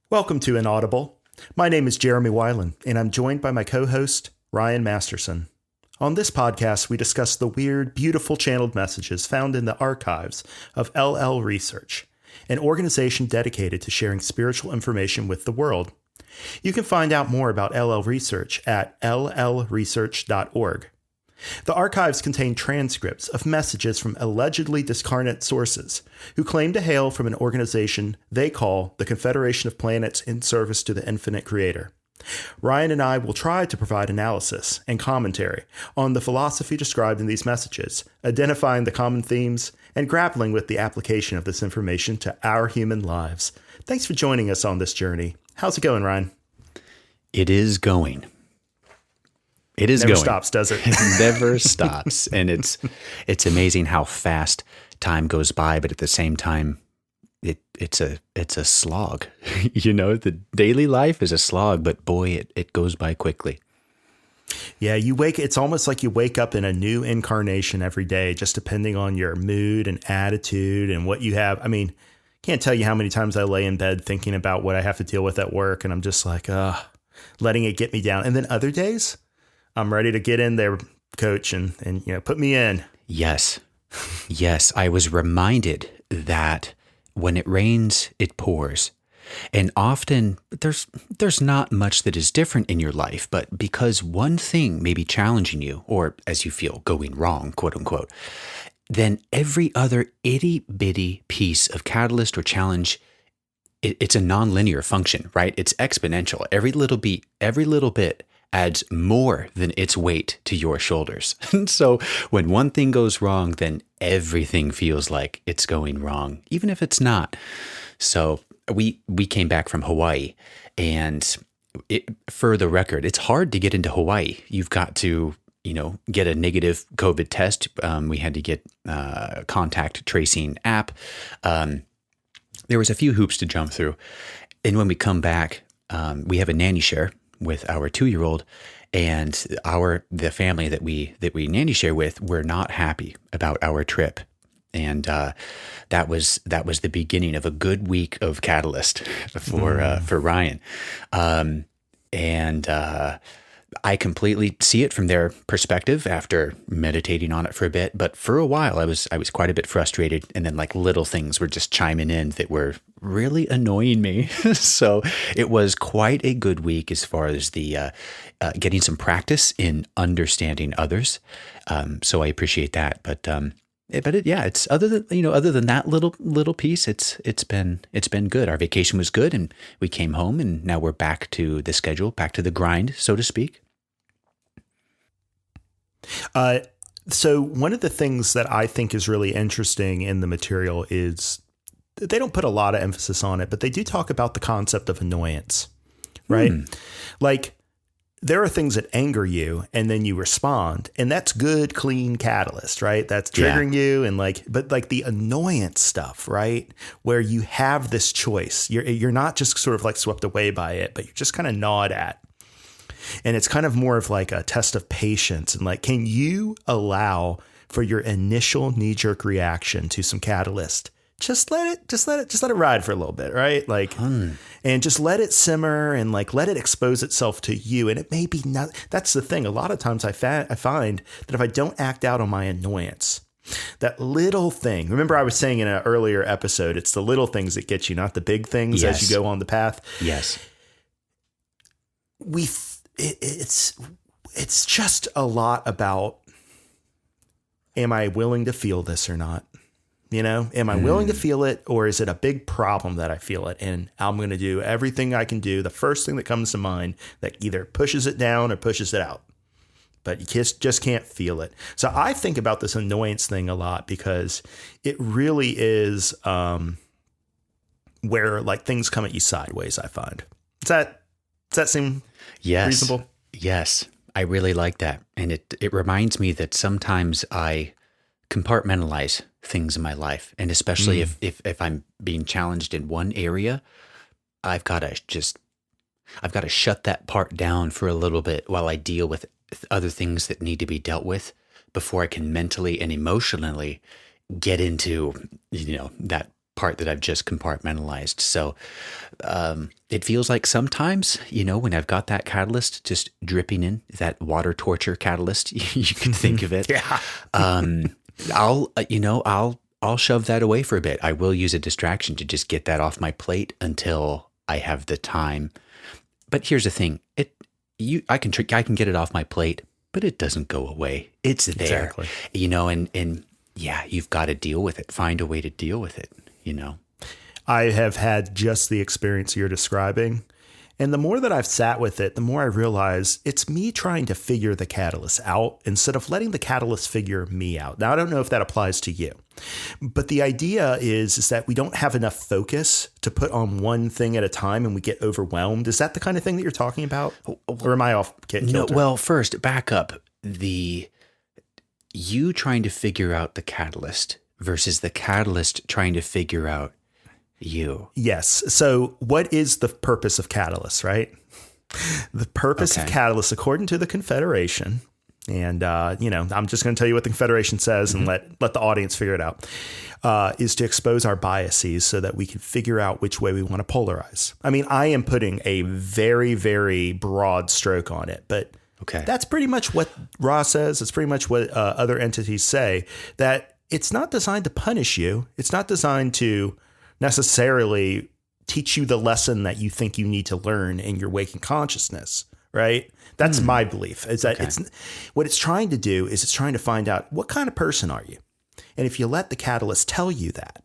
Welcome to Inaudible. My name is Jeremy Weiland, and I'm joined by my co-host, Ryan Masterson. On this podcast, we discuss the weird, beautiful channeled messages found in the archives of LL Research, an organization dedicated to sharing spiritual information with the world. You can find out more about LL Research at llresearch.org. The archives contain transcripts of messages from allegedly discarnate sources who claim to hail from an organization they call the Confederation of Planets in Service to the Infinite Creator. Ryan and I will try to provide analysis and commentary on the philosophy described in these messages, identifying the common themes, and grappling with the application of this information to our human lives. Thanks for joining us on this journey. How's it going, Ryan? It is going. It is Never going. stops, does it? It never stops. And it's amazing how fast time goes by, but at the same time, it's a slog. The daily life is a slog, but boy, it goes by quickly. Yeah, it's almost like you wake up in a new incarnation every day, just depending on your mood and attitude and what you have. I mean, can't tell you how many times I lay in bed thinking about what I have to deal with at work, and I'm just like, letting it get me down. And then other days, I'm ready to get in there, coach, and put me in. Yes. Yes. I was reminded that when it rains, it pours. And often there's not much that is different in your life, but because one thing may be challenging you, or as you feel going wrong, quote unquote, then every other itty bitty piece of catalyst or challenge, it's a nonlinear function, right? It's exponential. Every little bit adds more than its weight to your shoulders. And so when one thing goes wrong, then everything feels like it's going wrong, even if it's not. So we came back from Hawaii, and for the record, it's hard to get into Hawaii. You've got to, get a negative COVID test. We had to get a contact tracing app. There was a few hoops to jump through. And when we come back, we have a nanny share with our 2-year-old, and the family that we nanny share with were not happy about our trip. And that was the beginning of a good week of catalyst for Ryan. I completely see it from their perspective after meditating on it for a bit. But for a while, I was quite a bit frustrated, and then like little things were just chiming in that were really annoying me. So it was quite a good week as far as the getting some practice in understanding others. So I appreciate that. But it's other than that little piece, it's been good. Our vacation was good, and we came home, and now we're back to the schedule, back to the grind, so to speak. So one of the things that I think is really interesting in the material is they don't put a lot of emphasis on it, but they do talk about the concept of annoyance, right? Like, there are things that anger you, and then you respond, and that's good, clean catalyst, right? That's triggering you, and but the annoyance stuff, right? Where you have this choice, you're not just sort of like swept away by it, but you're just kind of gnawed at, and it's kind of more of like a test of patience, and like, can you allow for your initial knee-jerk reaction to some catalyst? Just let it ride for a little bit, right? And just let it simmer, and let it expose itself to you. And it may be not, that's the thing. A lot of times I find that if I don't act out on my annoyance, that little thing, remember I was saying in an earlier episode, it's the little things that get you, not the big things as you go on the path. Yes. It's just a lot about, am I willing to feel this or not? Am I willing to feel it, or is it a big problem that I feel it? And I'm going to do everything I can do, the first thing that comes to mind, that either pushes it down or pushes it out. But you just can't feel it. So I think about this annoyance thing a lot, because it really is where things come at you sideways, I find. Does that seem reasonable? Yes. I really like that. And it reminds me that sometimes I compartmentalize things in my life. And especially if I'm being challenged in one area, I've got to shut that part down for a little bit while I deal with other things that need to be dealt with before I can mentally and emotionally get into, that part that I've just compartmentalized. So it feels like sometimes, when I've got that catalyst just dripping in, that water torture catalyst, you can think of it. Yeah. I'll shove that away for a bit. I will use a distraction to just get that off my plate until I have the time. But here's the thing: I can get it off my plate, but it doesn't go away. It's there, Exactly. and yeah, you've got to deal with it. Find a way to deal with it. I have had just the experience you're describing. And the more that I've sat with it, the more I realize it's me trying to figure the catalyst out instead of letting the catalyst figure me out. Now, I don't know if that applies to you, but the idea is that we don't have enough focus to put on one thing at a time and we get overwhelmed. Is that the kind of thing that you're talking about? Or am I off kilter? No, well, first, back up. You trying to figure out the catalyst versus the catalyst trying to figure out you. Yes. So what is the purpose of catalyst, right? The purpose of catalyst, according to the Confederation, and, I'm just going to tell you what the Confederation says and let the audience figure it out, is to expose our biases so that we can figure out which way we want to polarize. I mean, I am putting a very, very broad stroke on it, but that's pretty much what Ra says. It's pretty much what other entities say, that it's not designed to punish you. It's not designed to necessarily teach you the lesson that you think you need to learn in your waking consciousness, right? That's my belief, is that what it's trying to do is it's trying to find out what kind of person are you? And if you let the catalyst tell you that,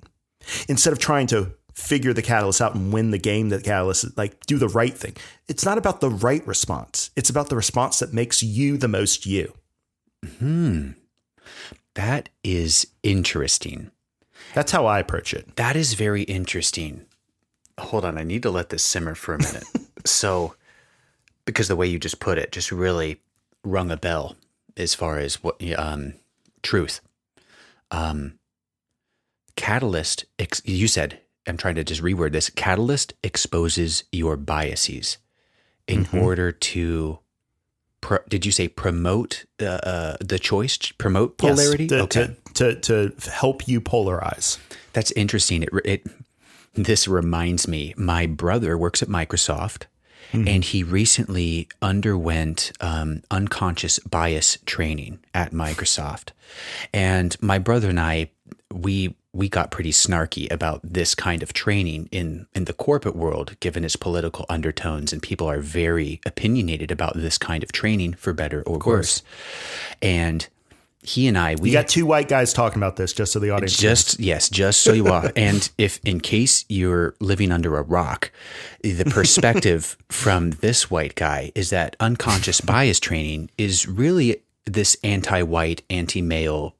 instead of trying to figure the catalyst out and win the game, that catalyst, like do the right thing. It's not about the right response. It's about the response that makes you the most you. That is interesting. That's how I approach it. That is very interesting. Hold on. I need to let this simmer for a minute. So, because the way you just put it just really rung a bell as far as what truth. Catalyst, you said, I'm trying to just reword this. Catalyst exposes your biases in order to, did you say promote the choice, promote polarity? Yes, to help you polarize. That's interesting. This reminds me, my brother works at Microsoft, and he recently underwent unconscious bias training at Microsoft. And my brother and I, we got pretty snarky about this kind of training in the corporate world, given its political undertones, and people are very opinionated about this kind of training, for better or worse. And he and I, you got two white guys talking about this, just so the audience knows. Yes, just so you are. And if, in case you're living under a rock, the perspective from this white guy is that unconscious bias training is really this anti-white, anti-male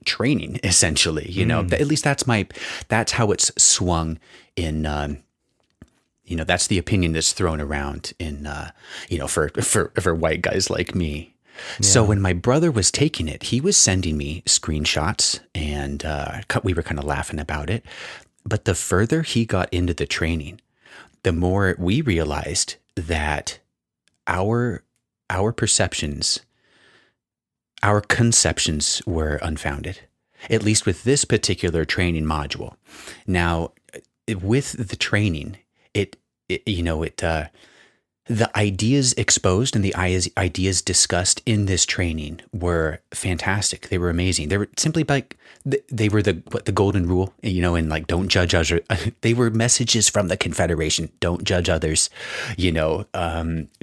training, essentially. At least that's how it's swung in. That's the opinion that's thrown around in, for white guys like me. Yeah. So when my brother was taking it, he was sending me screenshots, and we were kind of laughing about it. But the further he got into the training, the more we realized that our perceptions, our conceptions were unfounded, at least with this particular training module. Now, with the training, the ideas exposed and the ideas discussed in this training were fantastic. They were amazing. They were simply like, they were the golden rule, and like, don't judge others. They were messages from the Confederation. Don't judge others,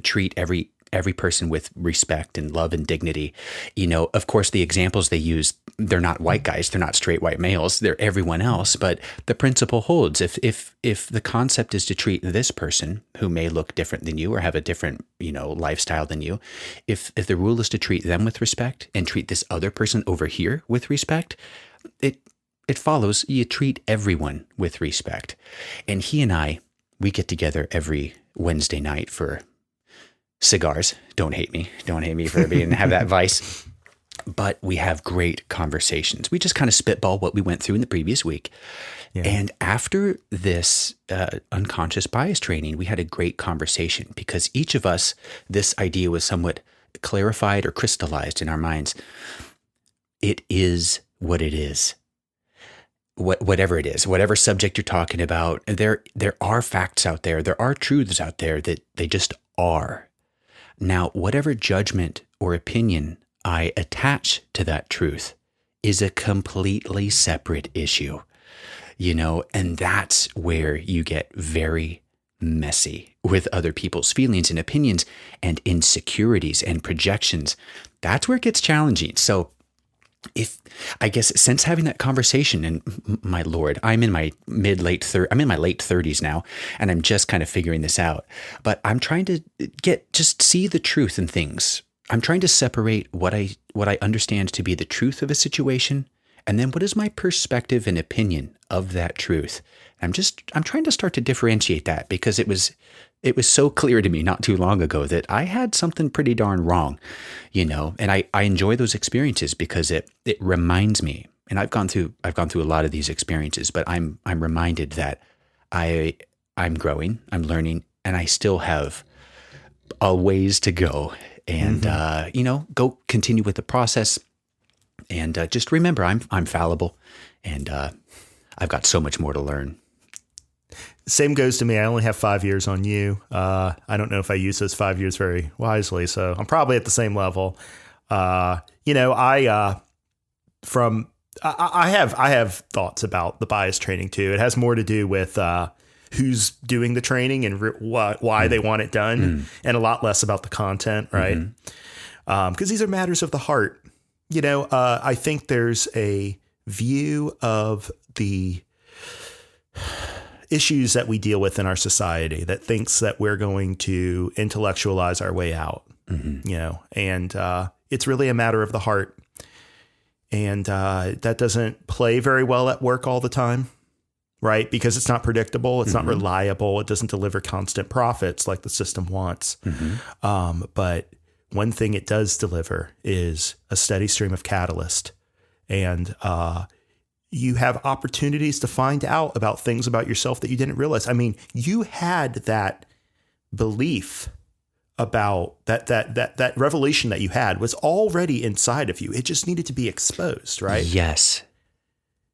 treat every person with respect and love and dignity. Of course, the examples they use, they're not white guys. They're not straight white males. They're everyone else. But the principle holds. If the concept is to treat this person who may look different than you or have a different, lifestyle than you, if the rule is to treat them with respect and treat this other person over here with respect, it follows you treat everyone with respect. And he and I, we get together every Wednesday night for cigars. Don't hate me for have that vice. But we have great conversations. We just kind of spitball what we went through in the previous week. Yeah. And after this unconscious bias training, we had a great conversation because each of us, this idea was somewhat clarified or crystallized in our minds. It is what it is. whatever it is, whatever subject you're talking about, there are facts out there. There are truths out there that they just are. Now, whatever judgment or opinion I attach to that truth is a completely separate issue, and that's where you get very messy with other people's feelings and opinions and insecurities and projections. That's where it gets challenging. So I guess since having that conversation, and my Lord, I'm in my late 30s now, and I'm just kind of figuring this out, but I'm trying to see the truth in things. I'm trying to separate what I understand to be the truth of a situation, and then what is my perspective and opinion of that truth. I'm trying to start to differentiate that, because it was so clear to me not too long ago that I had something pretty darn wrong, and I enjoy those experiences because it reminds me, and I've gone through a lot of these experiences, but I'm reminded that I'm growing, I'm learning, and I still have a ways to go, and go continue with the process, and just remember I'm fallible, and I've got so much more to learn. Same goes to me. I only have 5 years on you. I don't know if I use those 5 years very wisely, so I'm probably at the same level. I have thoughts about the bias training too. It has more to do with who's doing the training and why they want it done, and a lot less about the content, right? Because these are matters of the heart. I think there's a view of the issues that we deal with in our society that thinks that we're going to intellectualize our way out, and it's really a matter of the heart. And that doesn't play very well at work all the time, right? Because it's not predictable. It's not reliable. It doesn't deliver constant profits like the system wants. But one thing it does deliver is a steady stream of catalyst. And you have opportunities to find out about things about yourself that you didn't realize. I mean, you had that belief about that revelation that you had was already inside of you. It just needed to be exposed, right? Yes.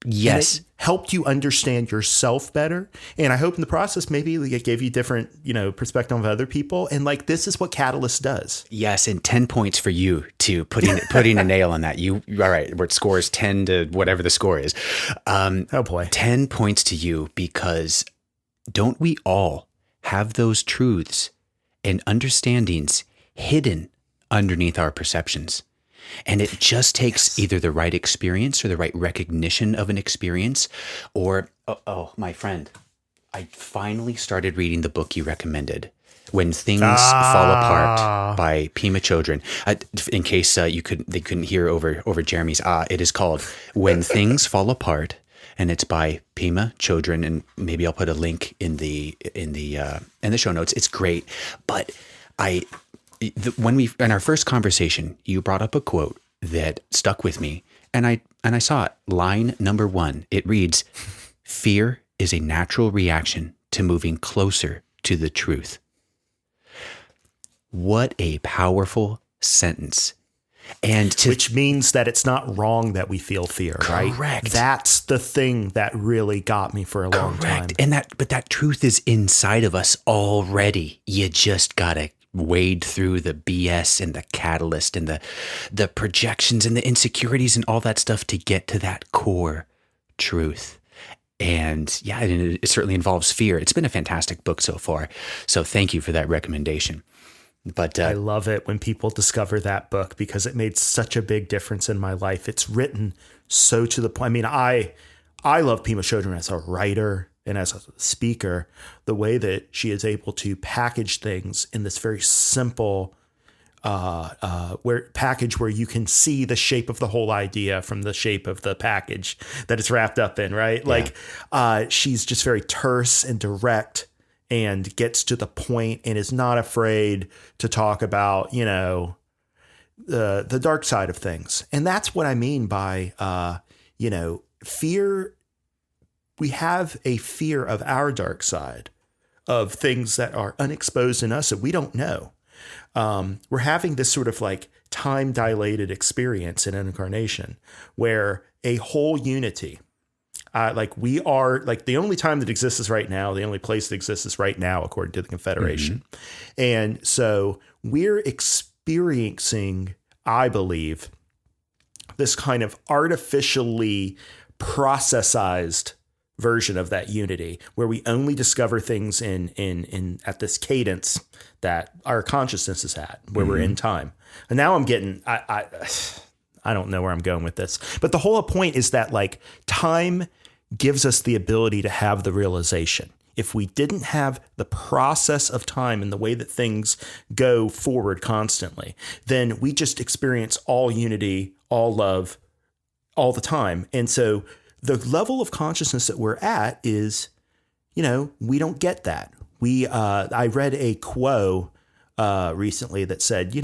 And it helped you understand yourself better. And I hope in the process, maybe it gave you different, perspective of other people. And this is what Catalyst does. Yes. And 10 points for you to putting a nail on that. All right. Where it scores 10 to whatever the score is. Oh boy. 10 points to you, because don't we all have those truths and understandings hidden underneath our perceptions? And it just takes either the right experience or the right recognition of an experience, or, my friend, I finally started reading the book you recommended, When Things Fall Apart by Pima Chodron. In case they couldn't hear over Jeremy's it is called When Things Fall Apart, and it's by Pima Chodron, and maybe I'll put a link in the show notes. It's great, but in our first conversation, you brought up a quote that stuck with me, and I saw it. Line number 1. It reads, "Fear is a natural reaction to moving closer to the truth." What a powerful sentence. Which means that it's not wrong that we feel fear, right? Correct. That's the thing that really got me for a long time. But that truth is inside of us already. You just gotta wade through the BS and the catalyst and the projections and the insecurities and all that stuff to get to that core truth. And it certainly involves fear. It's been a fantastic book so far. So thank you for that recommendation. But I love it when people discover that book, because it made such a big difference in my life. It's written so to the point. I mean, I love Pima Chodron as a writer and as a speaker, the way that she is able to package things in this very simple package where you can see the shape of the whole idea from the shape of the package that it's wrapped up in, right? Yeah. She's just very terse and direct and gets to the point and is not afraid to talk about, the dark side of things. And that's what I mean by, fear. We have a fear of our dark side, of things that are unexposed in us that we don't know. We're having this sort of time dilated experience in incarnation where a whole unity Like we are, like the only time that exists is right now. The only place that exists is right now, according to the Confederation. And so we're experiencing, I believe, this kind of artificially processized version of that unity, where we only discover things in at this cadence that our consciousness is at, where we're in time. And now I'm getting, I don't know where I'm going with this, but the whole point is that like time gives us the ability to have the realization. If we didn't have the process of time and the way that things go forward constantly, then we just experience all unity, all love, all the time. And so the level of consciousness that we're at is, we don't get that. I read a quote recently that said,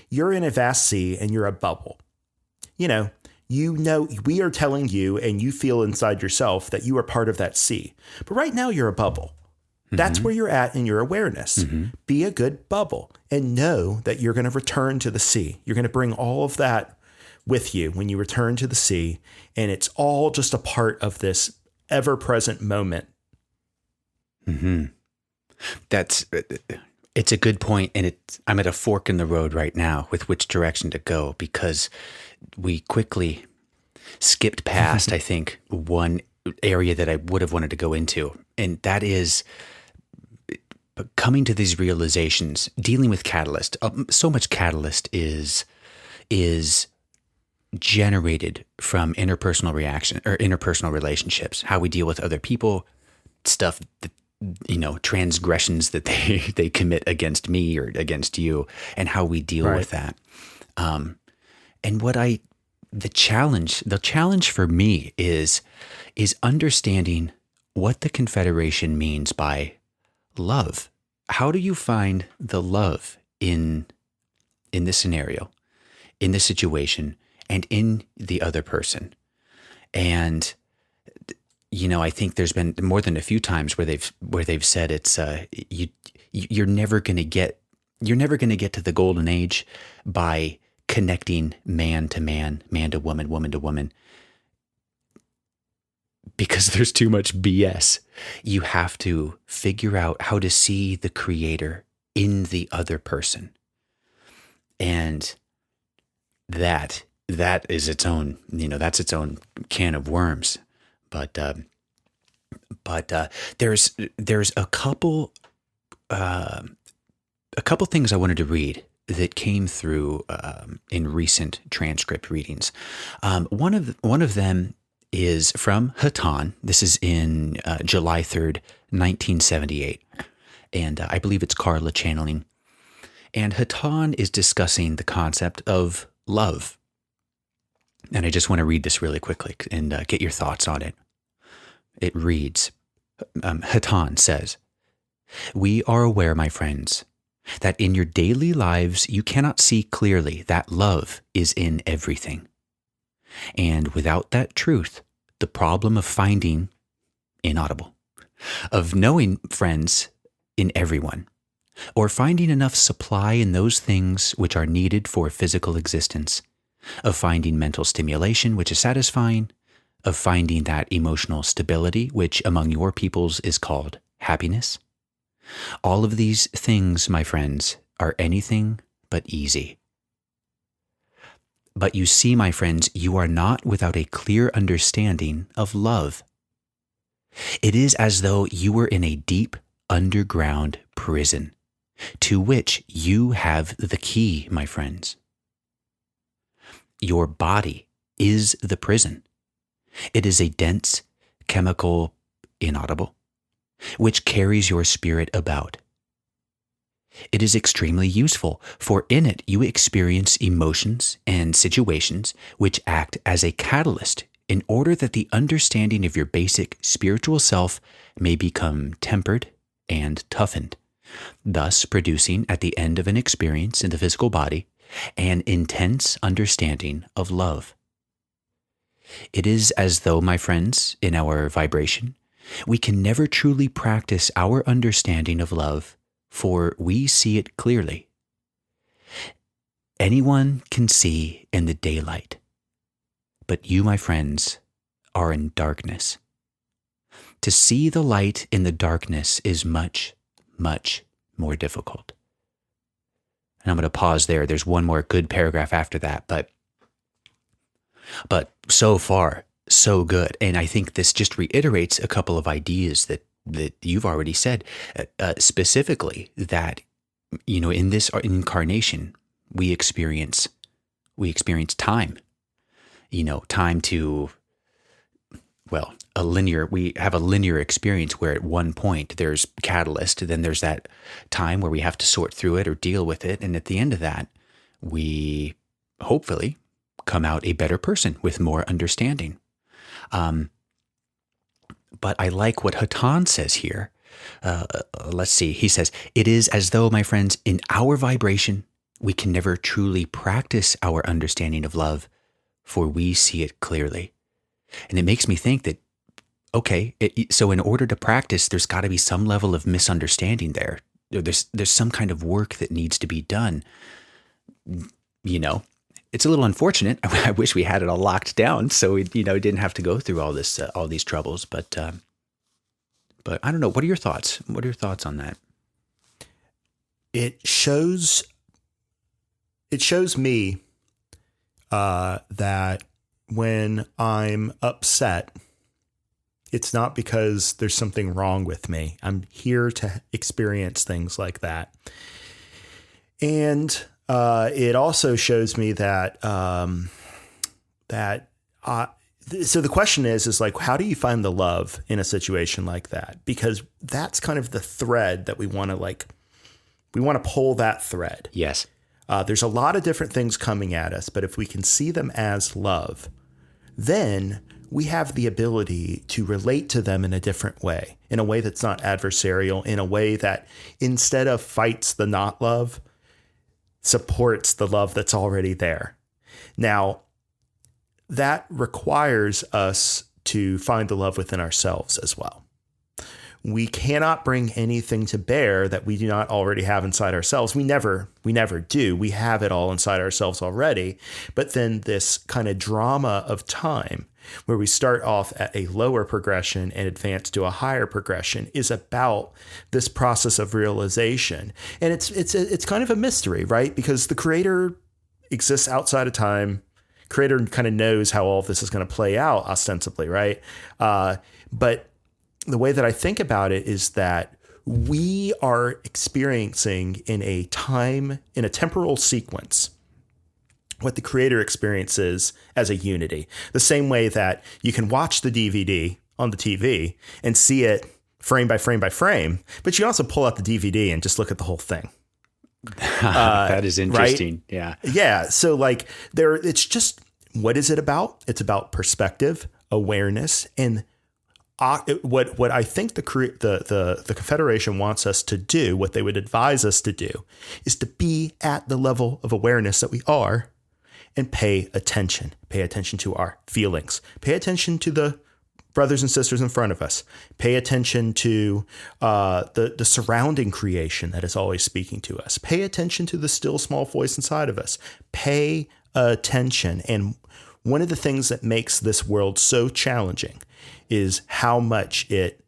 you're in a vast sea and you're a bubble. We are telling you and you feel inside yourself that you are part of that sea. But right now you're a bubble. That's where you're at in your awareness. Be a good bubble and know that you're going to return to the sea. You're going to bring all of that with you when you return to the sea. And it's all just a part of this ever-present moment. It's a good point, and I'm at a fork in the road right now with which direction to go, because we quickly skipped past, I think, one area that I would have wanted to go into, and that is coming to these realizations, dealing with catalyst. So much catalyst is generated from interpersonal reaction or interpersonal relationships, how we deal with other people, stuff that, transgressions that they commit against me or against you, and how we deal with that. And the challenge for me is understanding what the Confederation means by love. How do you find the love in this scenario, in this situation, and in the other person? And I think there's been more than a few times where they've said it's you're never going to get to the golden age by connecting man to man, man to woman, woman to woman, because there's too much BS. You have to figure out how to see the creator in the other person. And that is its own, that's its own can of worms. But there's a couple things I wanted to read that came through in recent transcript readings. One of them is from Hatan. This is in July 3rd, 1978, and I believe it's Carla channeling. And Hatan is discussing the concept of love. And I just want to read this really quickly and get your thoughts on it. It reads, Hatan says, "We are aware, my friends, that in your daily lives you cannot see clearly that love is in everything. And without that truth, the problem of finding inaudible, of knowing friends in everyone, or finding enough supply in those things which are needed for physical existence, of finding mental stimulation which is satisfying, of finding that emotional stability which among your peoples is called happiness. All of these things, my friends, are anything but easy. But you see, my friends, you are not without a clear understanding of love. It is as though you were in a deep underground prison, to which you have the key, my friends. Your body is the prison. It is a dense, chemical, inaudible, which carries your spirit about. It is extremely useful, for in it you experience emotions and situations which act as a catalyst in order that the understanding of your basic spiritual self may become tempered and toughened, thus producing at the end of an experience in the physical body an intense understanding of love. It is as though, my friends, in our vibration, we can never truly practice our understanding of love, for we see it clearly. Anyone can see in the daylight, but you, my friends, are in darkness To see the light in the darkness is much, much more difficult. And I'm going to pause there. There's one more good paragraph after that, but so far, so good. And I think this just reiterates a couple of ideas that you've already said, specifically that, in this incarnation, we experience time, time to, we have a linear experience where at one point there's catalyst, then there's that time where we have to sort through it or deal with it. And at the end of that, we hopefully come out a better person with more understanding. But I like what Hatan says here. Let's see. He says, it is as though, my friends, in our vibration, we can never truly practice our understanding of love, for we see it clearly. And it makes me think that, okay, so in order to practice, there's got to be some level of misunderstanding there. There's some kind of work that needs to be done. It's a little unfortunate. I wish we had it all locked down, so we, didn't have to go through all these troubles. But I don't know. What are your thoughts? What are your thoughts on that? It shows me that when I'm upset, it's not because there's something wrong with me. I'm here to experience things like that. And it also shows me that so the question is like, how do you find the love in a situation like that? Because that's kind of the thread that we want to pull that thread. Yes. There's a lot of different things coming at us, but if we can see them as love, then we have the ability to relate to them in a different way, in a way that's not adversarial, in a way that instead of fights the not love, supports the love that's already there. Now, that requires us to find the love within ourselves as well. We cannot bring anything to bear that we do not already have inside ourselves. We never do. We have it all inside ourselves already. But then this kind of drama of time where we start off at a lower progression and advance to a higher progression is about this process of realization. And it's kind of a mystery, right? Because the creator exists outside of time. Creator kind of knows how all of this is going to play out ostensibly, right? But the way that I think about it is that we are experiencing in a temporal sequence what the creator experiences as a unity. The same way that you can watch the DVD on the TV and see it frame by frame by frame, but you can also pull out the DVD and just look at the whole thing. That is interesting. Right? Yeah. Yeah. So like it's just, what is it about? It's about perspective, awareness, and what I think the Confederation wants us to do, what they would advise us to do, is to be at the level of awareness that we are and pay attention to our feelings, pay attention to the brothers and sisters in front of us, pay attention to the surrounding creation that is always speaking to us, pay attention to the still small voice inside of us, pay attention. And one of the things that makes this world so challenging is how much it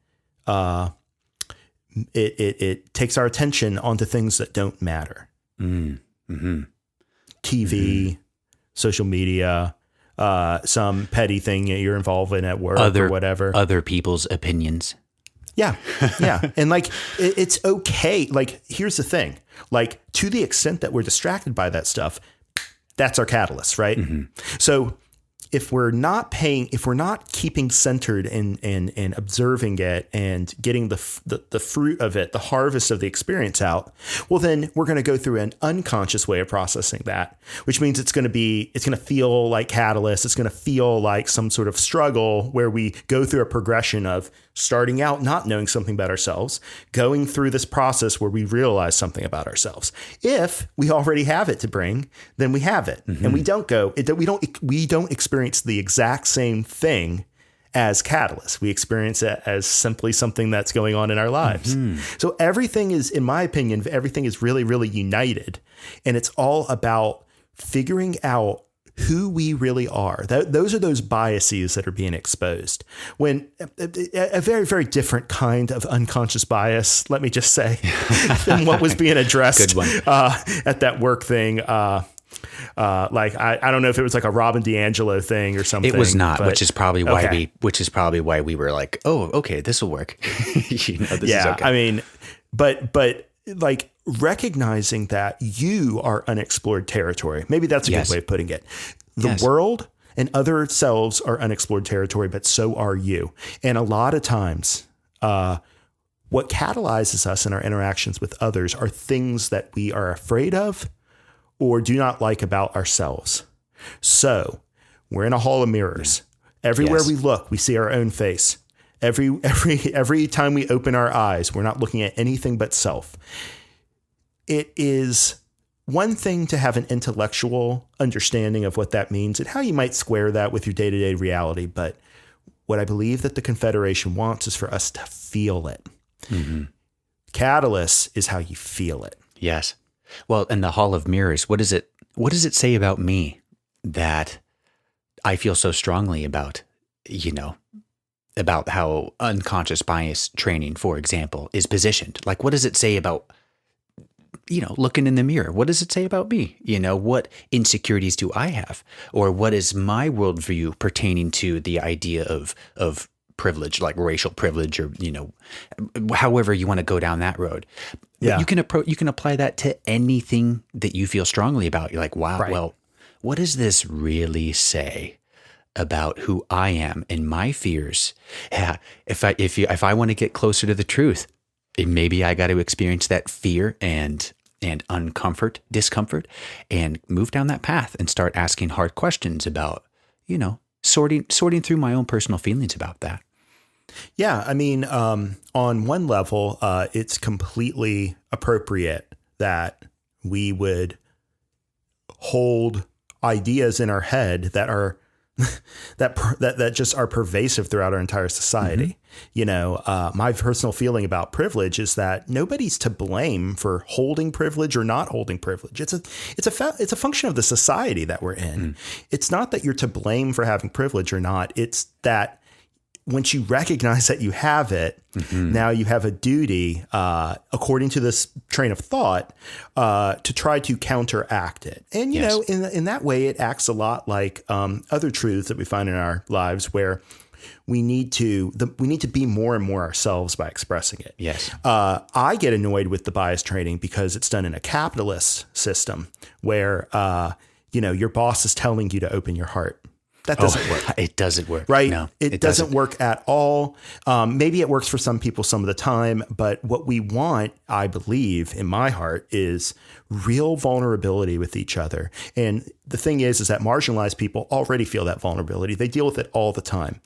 takes our attention onto things that don't matter. Mm-hmm. TV, social media, some petty thing you're involved in at work or whatever. Other people's opinions. Yeah. Yeah. And like, it's okay. Like, here's the thing, like, to the extent that we're distracted by that stuff, that's our catalyst, right? Mm-hmm. So if we're not keeping centered and observing it and getting the fruit of it, the harvest of the experience out, well, then we're going to go through an unconscious way of processing that, which means it's going to feel like catalyst. It's going to feel like some sort of struggle where we go through a progression of starting out not knowing something about ourselves, going through this process where we realize something about ourselves. If we already have it to bring, then we have it. Mm-hmm. And we don't experience the exact same thing as catalyst. We experience it as simply something that's going on in our lives. Mm-hmm. So everything is, in my opinion, everything is really, really united. And it's all about figuring out who we really are. Those are those biases that are being exposed. When a very, very different kind of unconscious bias, let me just say, than what was being addressed at that work thing. Like I don't know if it was like a Robin DiAngelo thing or something. It was not, but, which is probably why we were like, oh, okay, this will work. This is okay. I mean, but like recognizing that you are unexplored territory. Maybe that's a good way of putting it. The world and other selves are unexplored territory, but so are you. And a lot of times, what catalyzes us in our interactions with others are things that we are afraid of or do not like about ourselves. So we're in a hall of mirrors. Everywhere we look, we see our own face. Every time we open our eyes, we're not looking at anything but self. It is one thing to have an intellectual understanding of what that means and how you might square that with your day-to-day reality. But what I believe that the Confederation wants is for us to feel it. Mm-hmm. Catalyst is how you feel it. Yes. Well, in the Hall of Mirrors, what does it say about me that I feel so strongly about, about how unconscious bias training, for example, is positioned? Like, what does it say about, looking in the mirror? What does it say about me? What insecurities do I have? Or what is my worldview pertaining to the idea of privilege, like racial privilege, or, however you want to go down that road. Yeah. But you can apply that to anything that you feel strongly about. You're like, wow, well, what does this really say about who I am and my fears? Yeah, if I want to get closer to the truth, maybe I got to experience that fear and discomfort, and move down that path and start asking hard questions about, sorting through my own personal feelings about that. Yeah, I mean, on one level, it's completely appropriate that we would hold ideas in our head that are that just are pervasive throughout our entire society. Mm-hmm. My personal feeling about privilege is that nobody's to blame for holding privilege or not holding privilege. It's a function of the society that we're in. Mm. It's not that you're to blame for having privilege or not. It's that once you recognize that you have it, mm-hmm. now you have a duty, according to this train of thought, to try to counteract it. And, in that way, it acts a lot like other truths that we find in our lives where we need to be more and more ourselves by expressing it. Yes. I get annoyed with the bias training because it's done in a capitalist system where, your boss is telling you to open your heart. That doesn't work. It doesn't work. Right? No, it doesn't work at all. Maybe it works for some people some of the time, but what we want, I believe, in my heart, is real vulnerability with each other. And the thing is that marginalized people already feel that vulnerability. They deal with it all the time.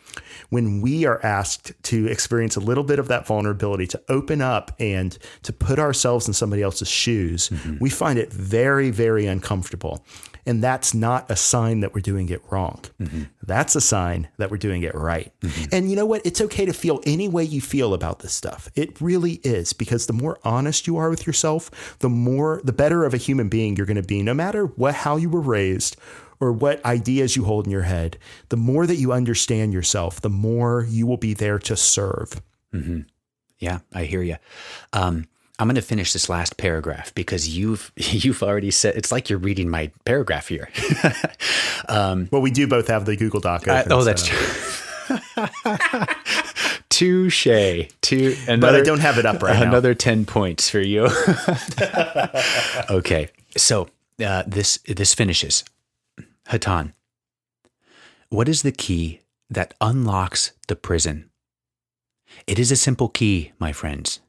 When we are asked to experience a little bit of that vulnerability, to open up and to put ourselves in somebody else's shoes, mm-hmm. we find it very, very uncomfortable. And that's not a sign that we're doing it wrong. Mm-hmm. That's a sign that we're doing it right. Mm-hmm. And you know what? It's okay to feel any way you feel about this stuff. It really is, because the more honest you are with yourself, the better of a human being you're going to be, no matter how you were raised or what ideas you hold in your head. The more that you understand yourself, the more you will be there to serve. Mm-hmm. Yeah, I hear you. I'm going to finish this last paragraph because you've already said, it's like you're reading my paragraph here. Well, we do both have the Google Doc open. That's true. Touche. But I don't have it up right now. Another 10 points for you. Okay. So this finishes. Hatan, what is the key that unlocks the prison? It is a simple key, my friends.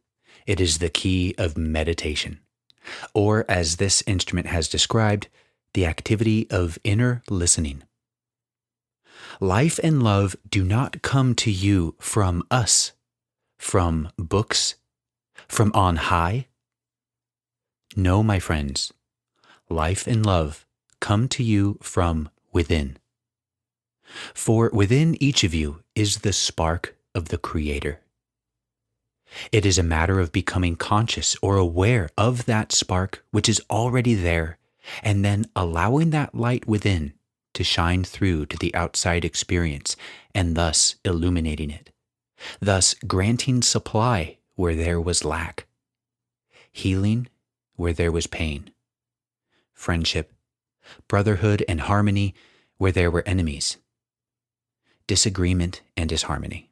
It is the key of meditation, or as this instrument has described, the activity of inner listening. Life and love do not come to you from us, from books, from on high. No, my friends, life and love come to you from within. For within each of you is the spark of the Creator. It is a matter of becoming conscious or aware of that spark which is already there, and then allowing that light within to shine through to the outside experience and thus illuminating it, thus granting supply where there was lack, healing where there was pain, friendship, brotherhood, and harmony where there were enemies, disagreement and disharmony.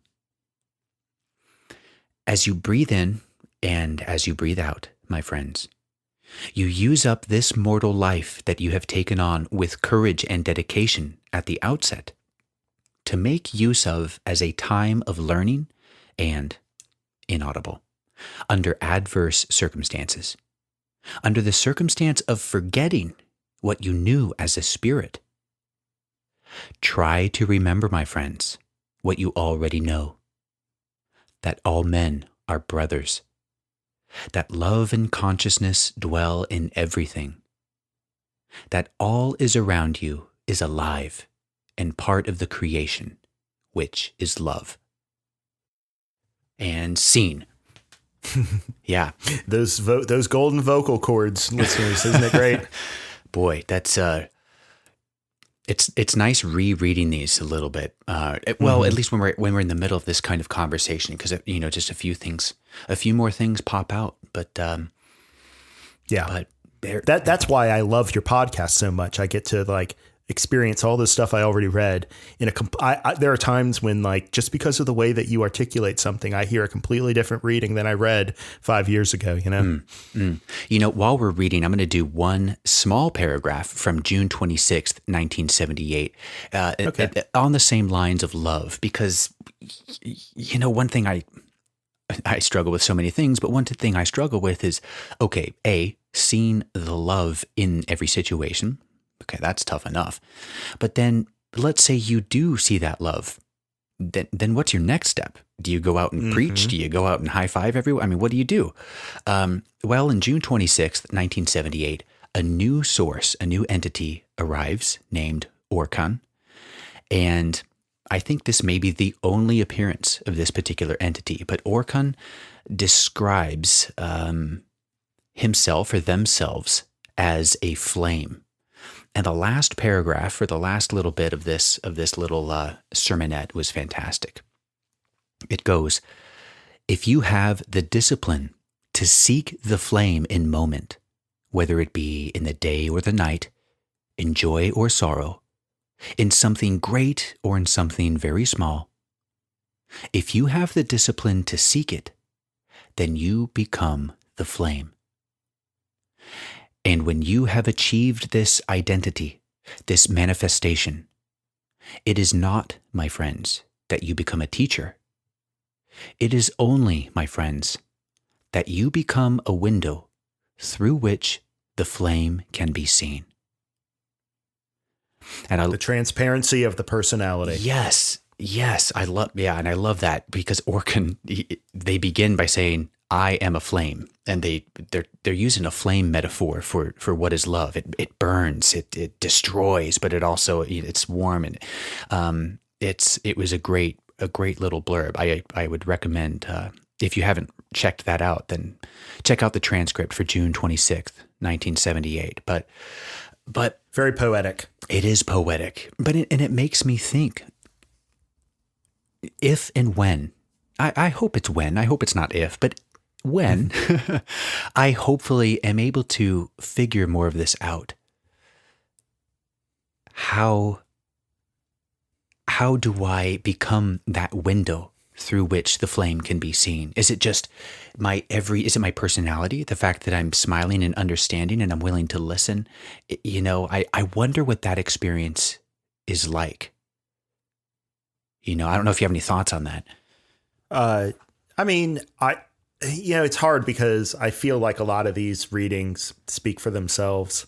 As you breathe in and as you breathe out, my friends, you use up this mortal life that you have taken on with courage and dedication at the outset to make use of as a time of learning and inaudible, under adverse circumstances, under the circumstance of forgetting what you knew as a spirit. Try to remember, my friends, what you already know, that all men are brothers, that love and consciousness dwell in everything, that all is around you is alive and part of the creation, which is love. And scene. Yeah. Those golden vocal cords, listeners, isn't it great? Boy, that's it's nice rereading these a little bit. Well, at least when we're in the middle of this kind of conversation, because just a few more things pop out. But yeah, but that's why I love your podcast so much. I get to experience all this stuff I already read in there are times when just because of the way that you articulate something, I hear a completely different reading than I read 5 years ago, While we're reading, I'm going to do one small paragraph from June 26th, 1978, on the same lines of love, because, one thing I struggle with so many things, but one thing I struggle with is, seeing the love in every situation. Okay, that's tough enough. But then let's say you do see that love. Then what's your next step? Do you go out and preach? Do you go out and high five everyone? I mean, what do you do? Well, in June 26th, 1978, a new source, a new entity arrives named Orkan. And I think this may be the only appearance of this particular entity, but Orkan describes himself or themselves as a flame. And the last paragraph, or the last little bit of this little sermonette, was fantastic. It goes, "If you have the discipline to seek the flame in moment, whether it be in the day or the night, in joy or sorrow, in something great or in something very small, if you have the discipline to seek it, then you become the flame. And when you have achieved this identity, this manifestation, it is not, my friends, that you become a teacher. It is only, my friends, that you become a window through which the flame can be seen." And the transparency of the personality. Yes, I love that, because Orkan, they begin by saying, "I am a flame," and they're using a flame metaphor for what is love. It burns, it destroys, but it also it's warm, and it was a great little blurb. I would recommend, if you haven't checked that out, then check out the transcript for June 26th, 1978. But very poetic. It is poetic, but it makes me think, if and when, I hope it's when, I hope it's not if, but when I hopefully am able to figure more of this out. How do I become that window through which the flame can be seen? Is it just is it my personality? The fact that I'm smiling and understanding and I'm willing to listen? I wonder what that experience is like. I don't know if you have any thoughts on that. It's hard because I feel like a lot of these readings speak for themselves.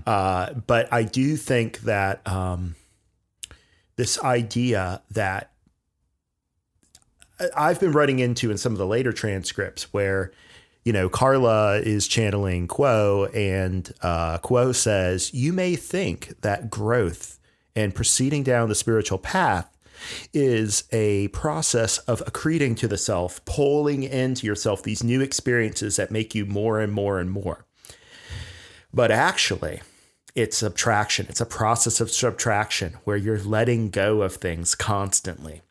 But I do think that this idea that I've been running into in some of the later transcripts where, Carla is channeling Quo, and Quo says, "You may think that growth and proceeding down the spiritual path is a process of accreting to the self, pulling into yourself these new experiences that make you more and more and more. But actually, It's subtraction. It's a process of subtraction where you're letting go of things constantly.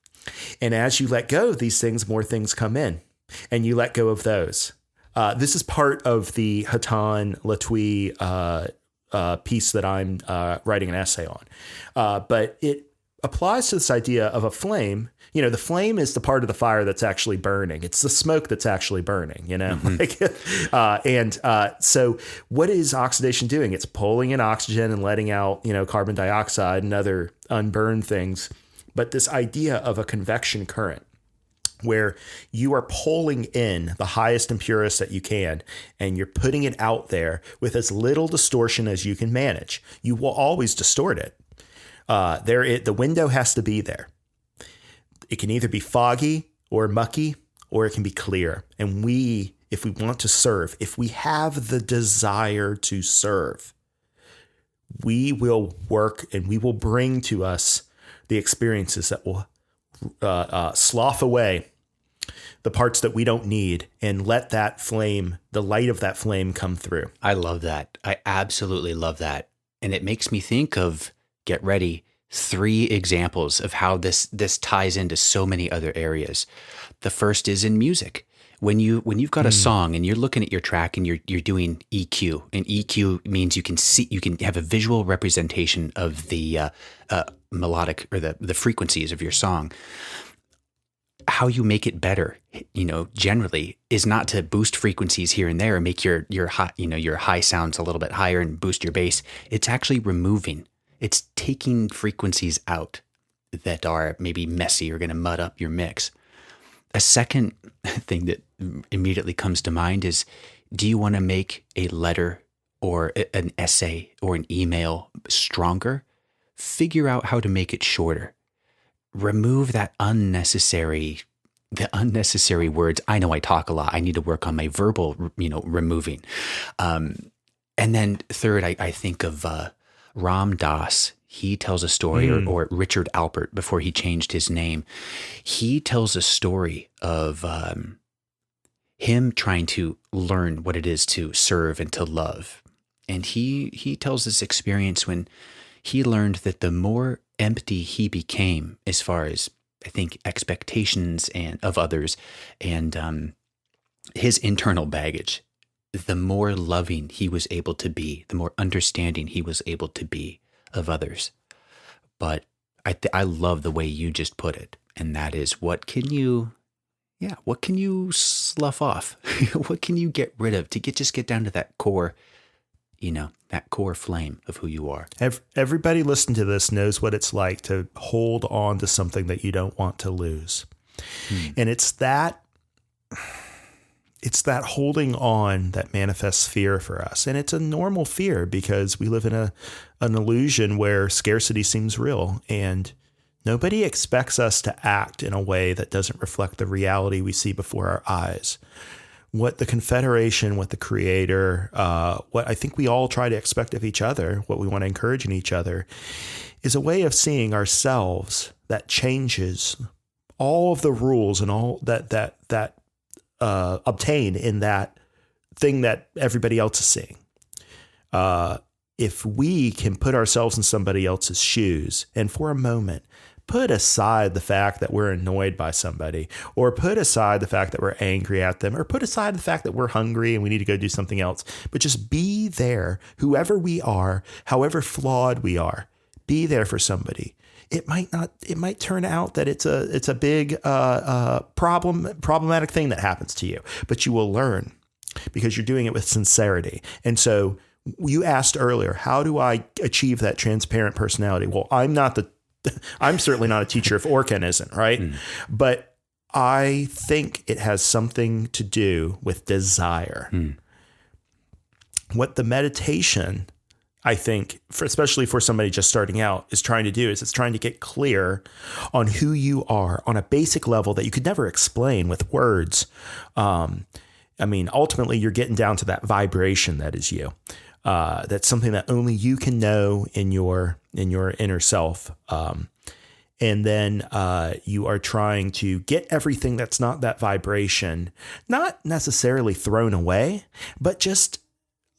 And as you let go of these things, more things come in and you let go of those. This is part of the Hatan Latwii piece that I'm writing an essay on. But it applies to this idea of a flame. You know, the flame is the part of the fire that's actually burning. It's the smoke that's actually burning, you know? So what is oxidation doing? It's pulling in oxygen and letting out, you know, carbon dioxide and other unburned things. But this idea of a convection current, where you are pulling in the highest and purest that you can, and you're putting it out there with as little distortion as you can manage. You will always distort it. The window has to be there. It can either be foggy or mucky, or it can be clear. And if we want to serve, if we have the desire to serve, we will work and we will bring to us the experiences that will slough away the parts that we don't need and let that flame, the light of that flame, come through. I love that. I absolutely love that. And it makes me think of, get ready, 3 examples of how this ties into so many other areas. The first is in music. When you've got a song and you're looking at your track and you're doing EQ, and EQ means you can have a visual representation of the melodic or the frequencies of your song. How you make it better, you know, generally is not to boost frequencies here and there and make your high, you know, your high sounds a little bit higher and boost your bass. It's actually removing. It's taking frequencies out that are maybe messy or going to mud up your mix. A second thing that immediately comes to mind is, do you want to make a letter or an essay or an email stronger? Figure out how to make it shorter. Remove the unnecessary words. I know I talk a lot. I need to work on my verbal, you know, removing. And then third, I think of Ram Dass. He tells a story, or Richard Alpert before he changed his name. He tells a story of him trying to learn what it is to serve and to love. And he tells this experience when he learned that the more empty he became as far as, I think, expectations and of others and his internal baggage, the more loving he was able to be, the more understanding he was able to be of others. But I love the way you just put it, and that is, what can you slough off? What can you get rid of to get down to that core, you know, that core flame of who you are? Everybody listening to this knows what it's like to hold on to something that you don't want to lose. And it's that holding on that manifests fear for us. And it's a normal fear because we live in an illusion where scarcity seems real, and nobody expects us to act in a way that doesn't reflect the reality we see before our eyes. What the Confederation, what the Creator, what I think we all try to expect of each other, what we want to encourage in each other, is a way of seeing ourselves that changes all of the rules and all that obtain in that thing that everybody else is seeing. If we can put ourselves in somebody else's shoes and for a moment put aside the fact that we're annoyed by somebody, or put aside the fact that we're angry at them, or put aside the fact that we're hungry and we need to go do something else, but just be there, whoever we are, however flawed we are, be there for somebody. It might turn out that it's a big problematic thing that happens to you, but you will learn because you're doing it with sincerity. And so you asked earlier, how do I achieve that transparent personality? Well, I'm certainly not a teacher if Orkin isn't, right? But I think it has something to do with desire. What the meditation, I think, especially for somebody just starting out, is trying to do is it's trying to get clear on who you are on a basic level that you could never explain with words. Ultimately, you're getting down to that vibration that is you. That's something that only you can know in your inner self. And then you are trying to get everything that's not that vibration, not necessarily thrown away, but just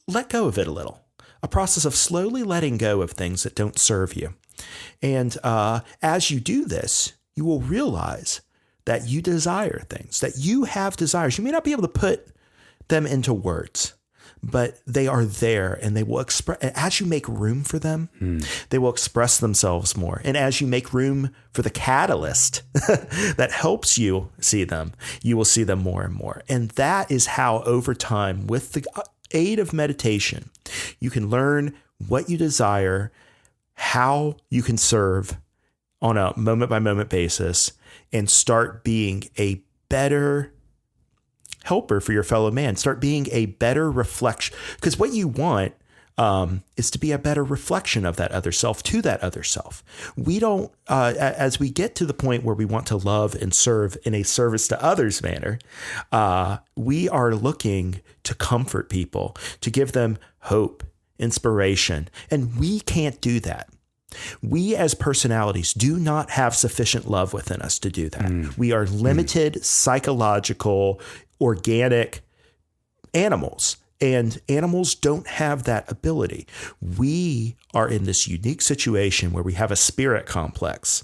let go of it a little. a process of slowly letting go of things that don't serve you. And as you do this, you will realize that you desire things, that you have desires. You may not be able to put them into words, but they are there, and they will express, as you make room for them, they will express themselves more. And as you make room for the catalyst that helps you see them, you will see them more and more. And that is how, over time, with the aid of meditation, you can learn what you desire, how you can serve on a moment by moment basis, and start being a better helper for your fellow man. Start being a better reflection, because what you want is to be a better reflection of that other self to that other self. We don't, as we get to the point where we want to love and serve in a service to others manner, we are looking to comfort people, to give them hope, inspiration, and we can't do that. We as personalities do not have sufficient love within us to do that. We are limited, psychological, organic animals, and animals don't have that ability. We are in this unique situation where we have a spirit complex,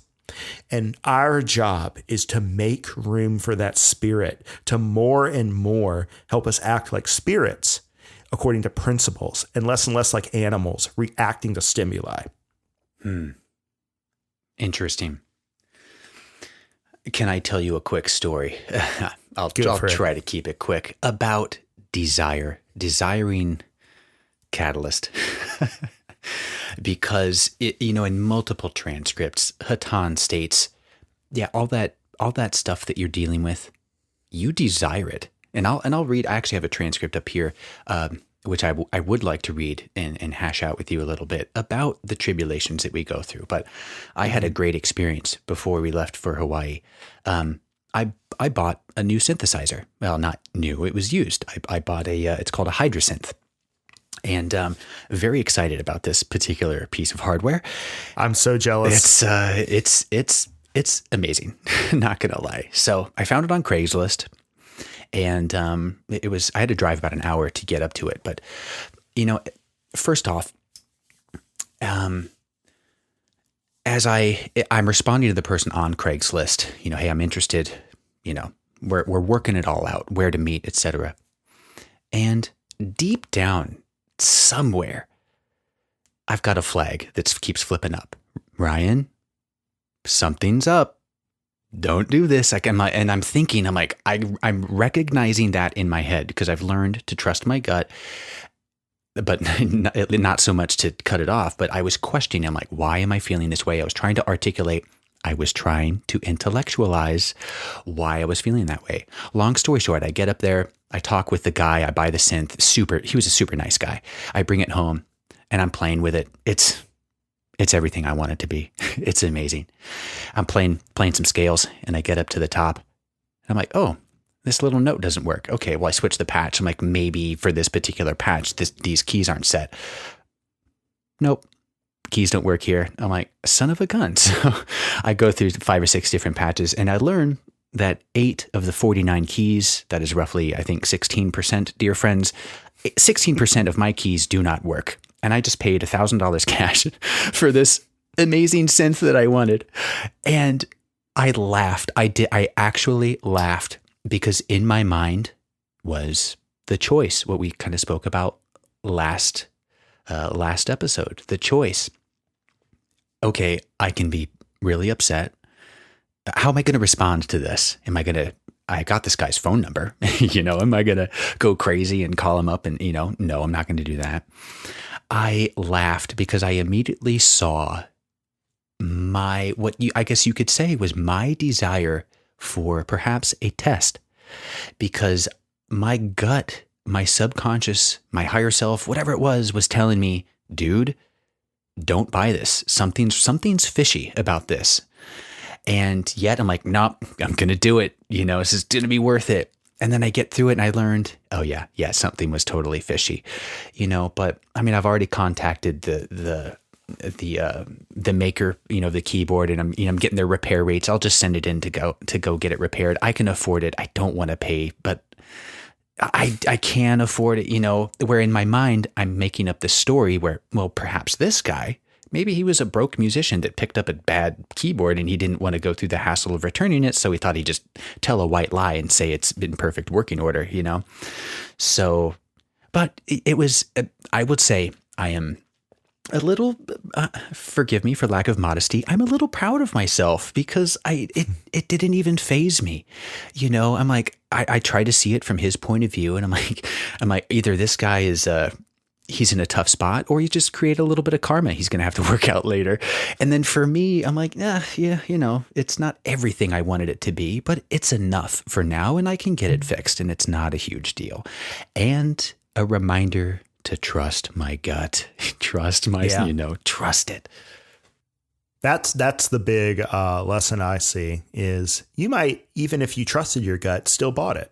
and our job is to make room for that spirit to more and more help us act like spirits according to principles, and less like animals reacting to stimuli. Interesting. Can I tell you a quick story? I'll try to keep it quick about desiring catalyst. Because in multiple transcripts, Hatan states, all that stuff that you're dealing with, you desire it. And I'll read. I actually have a transcript up here, which I would like to read and hash out with you a little bit about the tribulations that we go through. But I had a great experience before we left for Hawaii. I bought a new synthesizer. Well, not new, it was used. I bought it's called a Hydrasynth. And very excited about this particular piece of hardware. I'm so jealous. It's amazing, not gonna lie. So I found it on Craigslist. And I had to drive about an hour to get up to it. But, first off, as I'm responding to the person on Craigslist, hey, I'm interested, we're working it all out, where to meet, etc. And deep down somewhere, I've got a flag that keeps flipping up. Ryan, something's up. Don't do this. I'm thinking, I'm recognizing that in my head because I've learned to trust my gut, but not so much to cut it off. But I was questioning, I'm like, why am I feeling this way? I was trying to articulate, I was trying to intellectualize why I was feeling that way. Long story short, I get up there, I talk with the guy, I buy the synth, he was a super nice guy. I bring it home and I'm playing with it. It's everything I want it to be. It's amazing. I'm playing some scales and I get up to the top. And I'm like, oh, this little note doesn't work. Okay, well, I switch the patch. I'm like, maybe for this particular patch, these keys aren't set. Nope, keys don't work here. I'm like, son of a gun. So I go through 5 or 6 different patches and I learn that 8 of the 49 keys, that is roughly, I think, 16%, dear friends, 16% of my keys do not work. And I just paid $1,000 cash for this amazing synth that I wanted. And I laughed. I actually laughed because in my mind was the choice, what we kind of spoke about last episode, the choice. Okay, I can be really upset. How am I going to respond to this? I got this guy's phone number, am I going to go crazy and call him up and, no, I'm not going to do that. I laughed because I immediately saw I guess you could say was my desire for perhaps a test, because my gut, my subconscious, my higher self, whatever it was telling me, dude, don't buy this. Something's fishy about this. And yet I'm like, nope, I'm going to do it. This is going to be worth it. And then I get through it and I learned, oh yeah, something was totally fishy, but I mean, I've already contacted the maker, the keyboard, and I'm getting their repair rates. I'll just send it in to go get it repaired. I can afford it. I don't want to pay, but I can afford it, where in my mind, I'm making up this story where, well, perhaps this guy, maybe he was a broke musician that picked up a bad keyboard and he didn't want to go through the hassle of returning it. So he thought he'd just tell a white lie and say it's in perfect working order, So, but it was, I would say I am a little, forgive me for lack of modesty, I'm a little proud of myself because it didn't even faze me. I'm like, I try to see it from his point of view, and I'm like, either this guy is, he's in a tough spot, or you just create a little bit of karma he's going to have to work out later. And then for me, I'm like, yeah, it's not everything I wanted it to be, but it's enough for now, and I can get it fixed, and it's not a huge deal. And a reminder to trust my gut, trust it. That's the big lesson I see is you might, even if you trusted your gut, still bought it.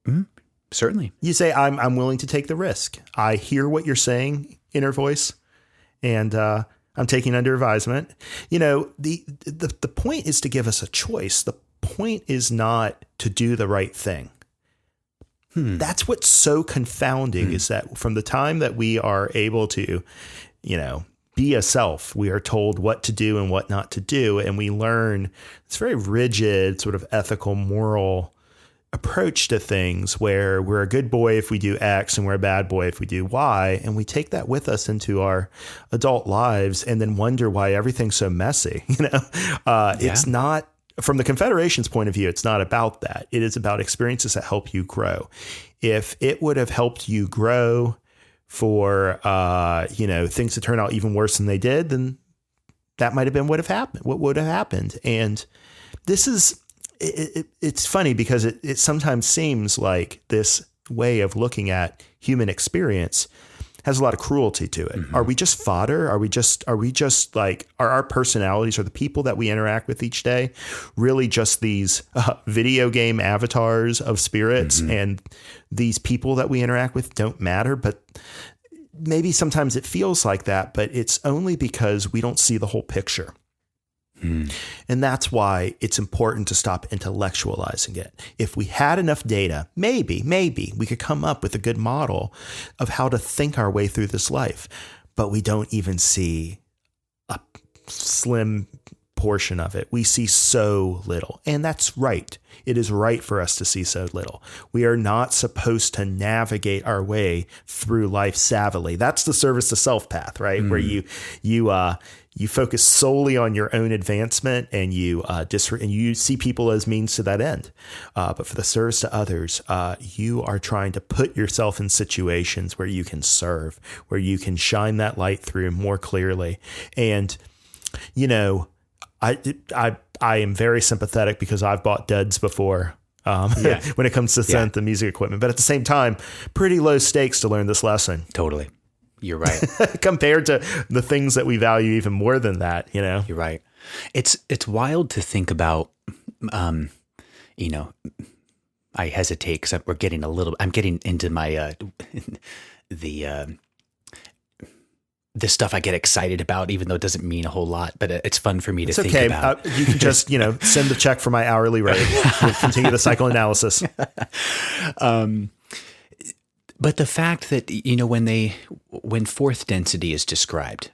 Mm-hmm. Certainly. You say, I'm willing to take the risk. I hear what you're saying, inner voice, and I'm taking under advisement. The point is to give us a choice. The point is not to do the right thing. That's what's so confounding is that from the time that we are able to, be a self, we are told what to do and what not to do. And we learn this very rigid sort of ethical, moral approach to things where we're a good boy if we do X and we're a bad boy if we do Y. And we take that with us into our adult lives and then wonder why everything's so messy. It's not, from the Confederation's point of view, it's not about that. It is about experiences that help you grow. If it would have helped you grow for, things to turn out even worse than they did, then that might have been what would have happened. And this is, it's funny because it sometimes seems like this way of looking at human experience has a lot of cruelty to it. Mm-hmm. Are we just fodder? Are we just like, are our personalities or the people that we interact with each day really just these video game avatars of spirits, and these people that we interact with don't matter? But maybe sometimes it feels like that, but it's only because we don't see the whole picture. And that's why it's important to stop intellectualizing it. If we had enough data, maybe we could come up with a good model of how to think our way through this life. But we don't even see a slim portion of it. We see so little. And that's right. It is right for us to see so little. We are not supposed to navigate our way through life savvily. That's the service to self path, right? Where you focus solely on your own advancement and you see people as means to that end. But for the service to others, you are trying to put yourself in situations where you can serve, where you can shine that light through more clearly. And, I am very sympathetic because I've bought duds before when it comes to synth and music equipment. But at the same time, pretty low stakes to learn this lesson. Totally. You're right. Compared to the things that we value even more than that, You're right. It's wild to think about, I hesitate because I'm getting into my, the stuff I get excited about, even though it doesn't mean a whole lot, but it's fun for me to think about. You can just, send the check for my hourly rate. We'll continue the psychoanalysis. But the fact that, when fourth density is described,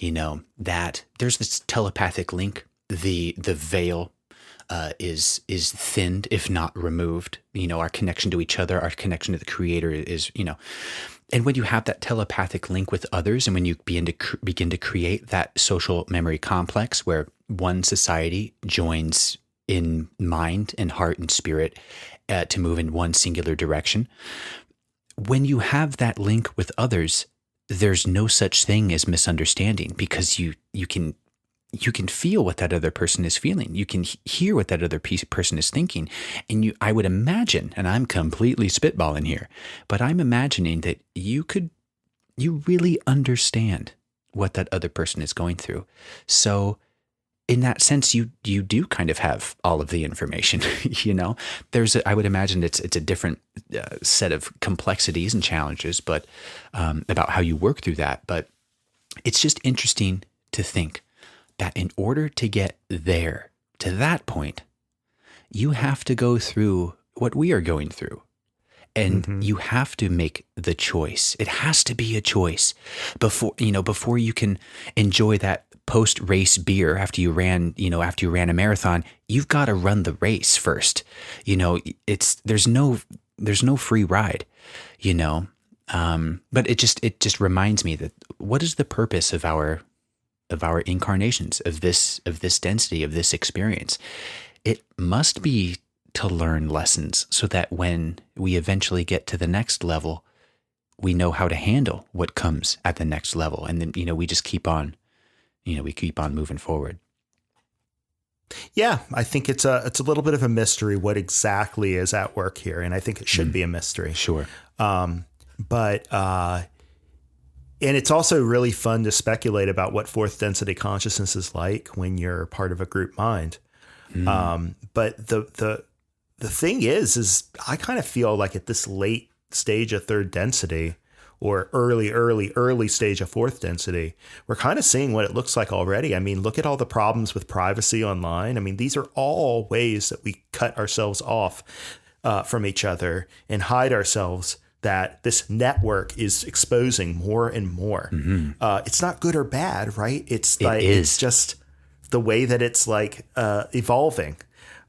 that there's this telepathic link, the veil is thinned, if not removed. Our connection to each other, our connection to the Creator is, and when you have that telepathic link with others, and when you begin to create that social memory complex where one society joins in mind and heart and spirit to move in one singular direction, when you have that link with others, there's no such thing as misunderstanding, because you can feel what that other person is feeling. You can hear what that other person is thinking. And I would imagine, and I'm completely spitballing here, but I'm imagining that you really understand what that other person is going through. So in that sense, you do kind of have all of the information, I would imagine it's a different set of complexities and challenges, but about how you work through that. But it's just interesting to think that in order to get there, to that point, you have to go through what we are going through. And you have to make the choice. It has to be a choice before you can enjoy that post-race beer after you ran a marathon. You've got to run the race first. There's no free ride, but it just reminds me that what is the purpose of our incarnations, of this density, of this experience? It must be to learn lessons so that when we eventually get to the next level, we know how to handle what comes at the next level. And then, we just keep on, we keep on moving forward. Yeah, I think it's a little bit of a mystery what exactly is at work here. And I think it should be a mystery. Sure. And it's also really fun to speculate about what fourth density consciousness is like when you're part of a group mind. But the thing is I kind of feel like at this late stage of third density or early stage of fourth density, we're kind of seeing what it looks like already. I mean, look at all the problems with privacy online. I mean, these are all ways that we cut ourselves off from each other and hide ourselves that this network is exposing more and more. It's not good or bad, right? It's just the way that it's like evolving.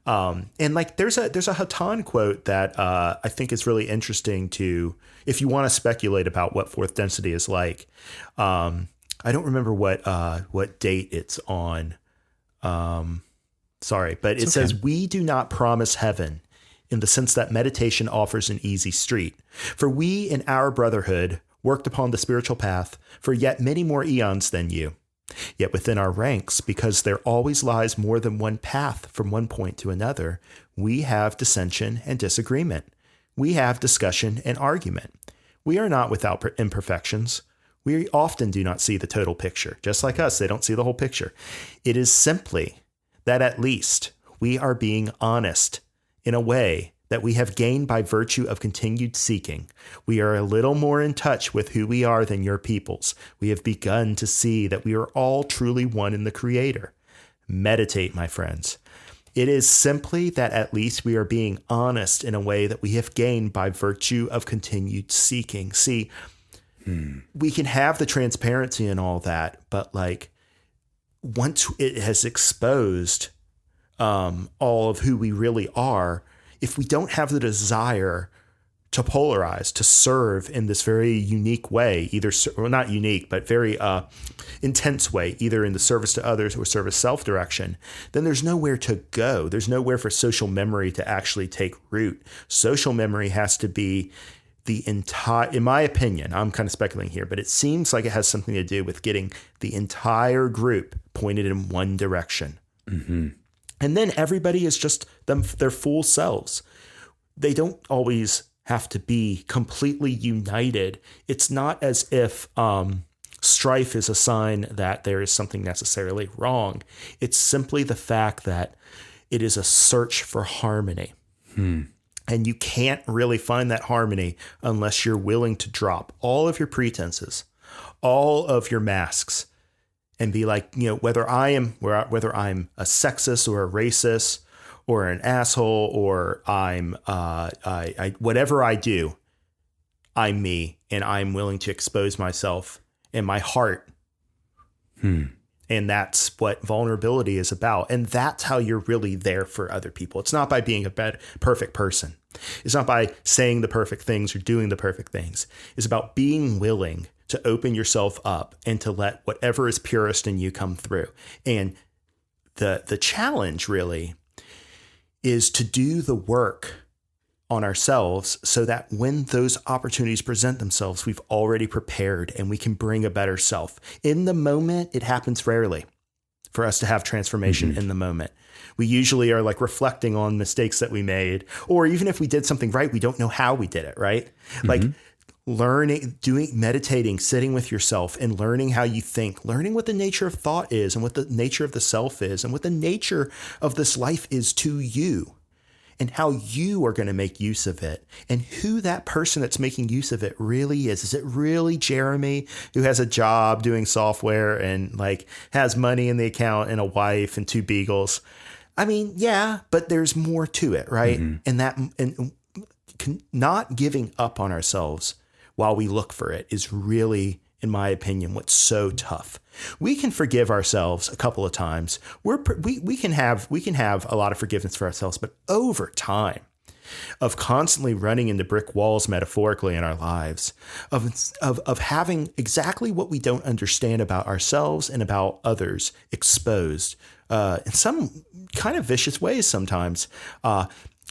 And like there's a Hatan quote that I think is really interesting if you want to speculate about what fourth density is like. I don't remember what date it's on. Sorry, but it says, "We do not promise heaven in the sense that meditation offers an easy street. For we in our brotherhood worked upon the spiritual path for yet many more eons than you. Yet within our ranks, because there always lies more than one path from one point to another, we have dissension and disagreement. We have discussion and argument. We are not without imperfections. We often do not see the total picture. Just like us, they don't see the whole picture. It is simply that at least we are being honest in a way that we have gained by virtue of continued seeking. We are a little more in touch with who we are than your peoples. We have begun to see that we are all truly one in the Creator. Meditate, my friends. It is simply that at least we are being honest in a way that we have gained by virtue of continued seeking." See, we can have the transparency and all that, but like once it has exposed all of who we really are, if we don't have the desire to polarize, to serve in this very unique way, not unique, but very intense way, either in the service to others or service self-direction, then there's nowhere to go. There's nowhere for social memory to actually take root. Social memory has to be the entire, in my opinion, I'm kind of speculating here, but it seems like it has something to do with getting the entire group pointed in one direction. And then everybody is just their full selves. They don't always have to be completely united. It's not as if strife is a sign that there is something necessarily wrong. It's simply the fact that it is a search for harmony. And you can't really find that harmony unless you're willing to drop all of your pretenses, all of your masks, and be like, whether I'm a sexist or a racist or an asshole or I'm whatever I do, I'm me, and I'm willing to expose myself and my heart. And that's what vulnerability is about. And that's how you're really there for other people. It's not by being a perfect person. It's not by saying the perfect things or doing the perfect things. It's about being willing to open yourself up and to let whatever is purest in you come through. And the challenge really is to do the work on ourselves so that when those opportunities present themselves, we've already prepared and we can bring a better self. In the moment, it happens rarely for us to have transformation in the moment. We usually are like reflecting on mistakes that we made, or even if we did something right, we don't know how we did it, right? Like learning, meditating, sitting with yourself and learning how you think, learning what the nature of thought is and what the nature of the self is and what the nature of this life is to you. And how you are going to make use of it and who that person that's making use of it really is. Is it really Jeremy who has a job doing software and like has money in the account and a wife and 2 beagles? I mean, yeah, but there's more to it, right? And not giving up on ourselves while we look for it is really, in my opinion, what's so tough. We can forgive ourselves a couple of times. We can have a lot of forgiveness for ourselves, but over time of constantly running into brick walls metaphorically in our lives, of having exactly what we don't understand about ourselves and about others exposed in some kind of vicious ways sometimes,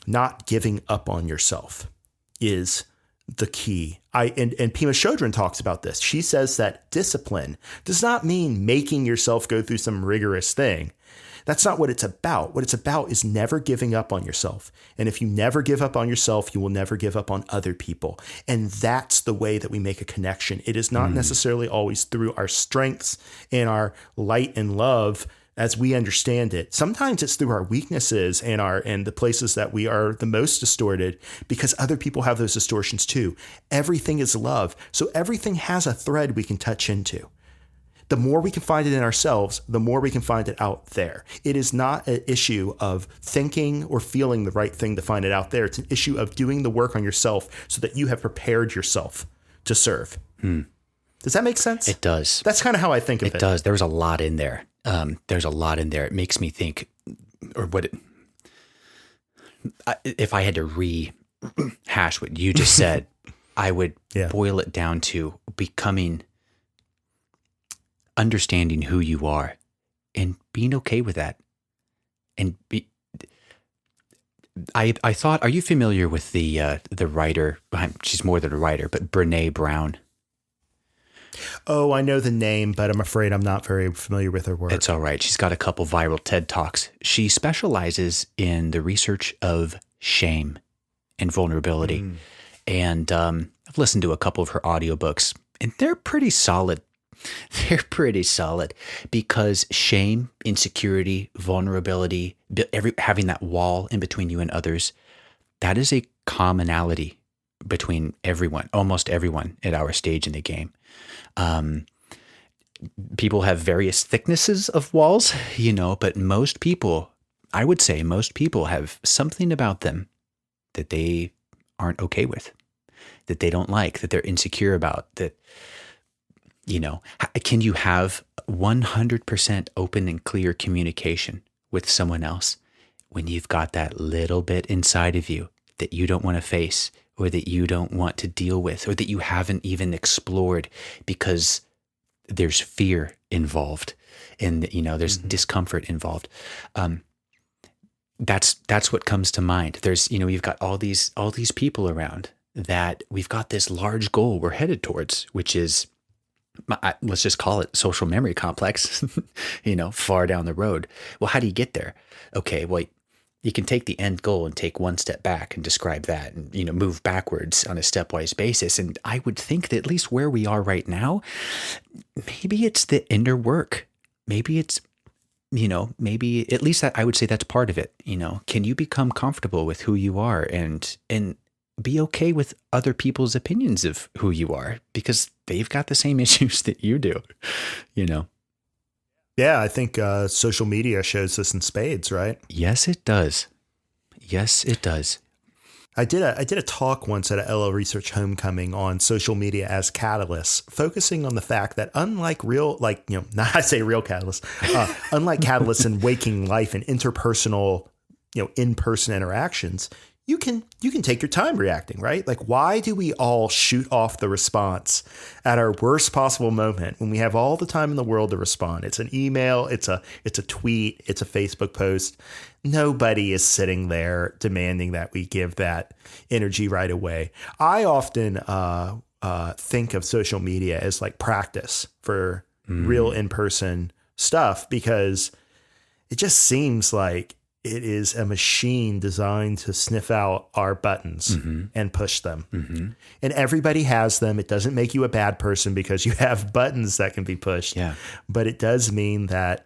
not giving up on yourself is the key. And Pema Chodron talks about this. She says that discipline does not mean making yourself go through some rigorous thing. That's not what it's about. What it's about is never giving up on yourself. And if you never give up on yourself, you will never give up on other people. And that's the way that we make a connection. It is not necessarily always through our strengths and our light and love as we understand it. Sometimes it's through our weaknesses and the places that we are the most distorted, because other people have those distortions too. Everything is love. So everything has a thread we can touch into. The more we can find it in ourselves, the more we can find it out there. It is not an issue of thinking or feeling the right thing to find it out there. It's an issue of doing the work on yourself so that you have prepared yourself to serve. Does that make sense? It does. That's kind of how I think of it. It does. There's a lot in there. There's a lot in there. It makes me think, if I had to rehash what you just said, I would boil it down to understanding who you are and being okay with that. And I thought, are you familiar with the writer? She's more than a writer, but Brené Brown. Oh, I know the name, but I'm afraid I'm not very familiar with her work. It's all right. She's got a couple viral TED Talks. She specializes in the research of shame and vulnerability. And I've listened to a couple of her audiobooks, and they're pretty solid. They're pretty solid because shame, insecurity, vulnerability, having that wall in between you and others, that is a commonality between everyone, almost everyone at our stage in the game. People have various thicknesses of walls, but most people, I would say most people have something about them that they aren't okay with, that they don't like, that they're insecure about, that, can you have 100% open and clear communication with someone else when you've got that little bit inside of you that you don't want to face, or that you don't want to deal with, or that you haven't even explored because there's fear involved and, there's discomfort involved. That's what comes to mind. There's, you've got all these people around that we've got this large goal we're headed towards, which is, let's just call it social memory complex, far down the road. Well, how do you get there? Okay, well, you can take the end goal and take one step back and describe that and, move backwards on a stepwise basis. And I would think that at least where we are right now, maybe it's the inner work. Maybe it's, maybe at least I would say that's part of it. Can you become comfortable with who you are and be okay with other people's opinions of who you are, because they've got the same issues that you do, Yeah, I think social media shows this in spades, right? Yes, it does. Yes, it does. I did a talk once at a LL Research homecoming on social media as catalysts, focusing on the fact that unlike unlike catalysts in waking life and interpersonal, in-person interactions, you can take your time reacting, right? Like, why do we all shoot off the response at our worst possible moment when we have all the time in the world to respond? It's an email, it's a tweet, it's a Facebook post. Nobody is sitting there demanding that we give that energy right away. I often think of social media as like practice for real in-person stuff, because it just seems like it is a machine designed to sniff out our buttons and push them. And everybody has them. It doesn't make you a bad person because you have buttons that can be pushed. Yeah. But it does mean that,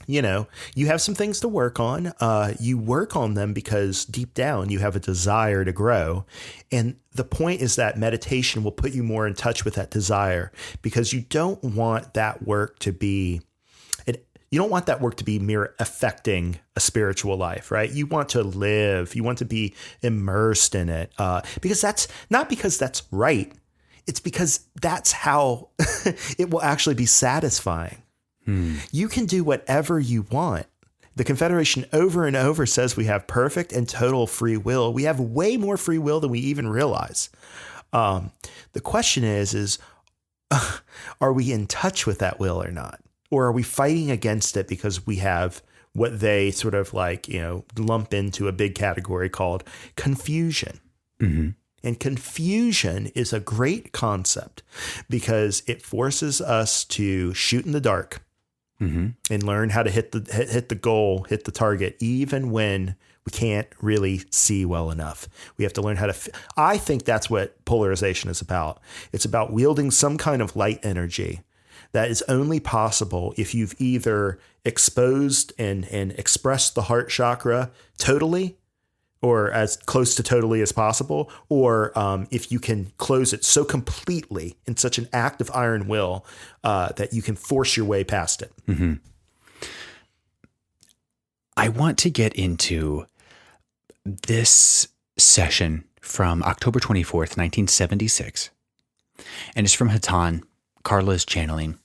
you have some things to work on. You work on them because deep down you have a desire to grow. And the point is that meditation will put you more in touch with that desire, because you don't want that work to be You don't want that work to be mere affecting a spiritual life, right? You want to live, you want to be immersed in it, because that's not because that's right. It's because that's how it will actually be satisfying. You can do whatever you want. The Confederation over and over says we have perfect and total free will. We have way more free will than we even realize. The question is, are we in touch with that will or not? Or are we fighting against it because we have what they sort of like, lump into a big category called confusion? Mm-hmm. And confusion is a great concept because it forces us to shoot in the dark and learn how to hit the goal, hit the target, even when we can't really see well enough. We have to learn how to. I think that's what polarization is about. It's about wielding some kind of light energy that is only possible if you've either exposed and expressed the heart chakra totally, or as close to totally as possible, or if you can close it so completely in such an act of iron will that you can force your way past it. Mm-hmm. I want to get into this session from October 24th, 1976. And it's from Hatan, Carla's channeling.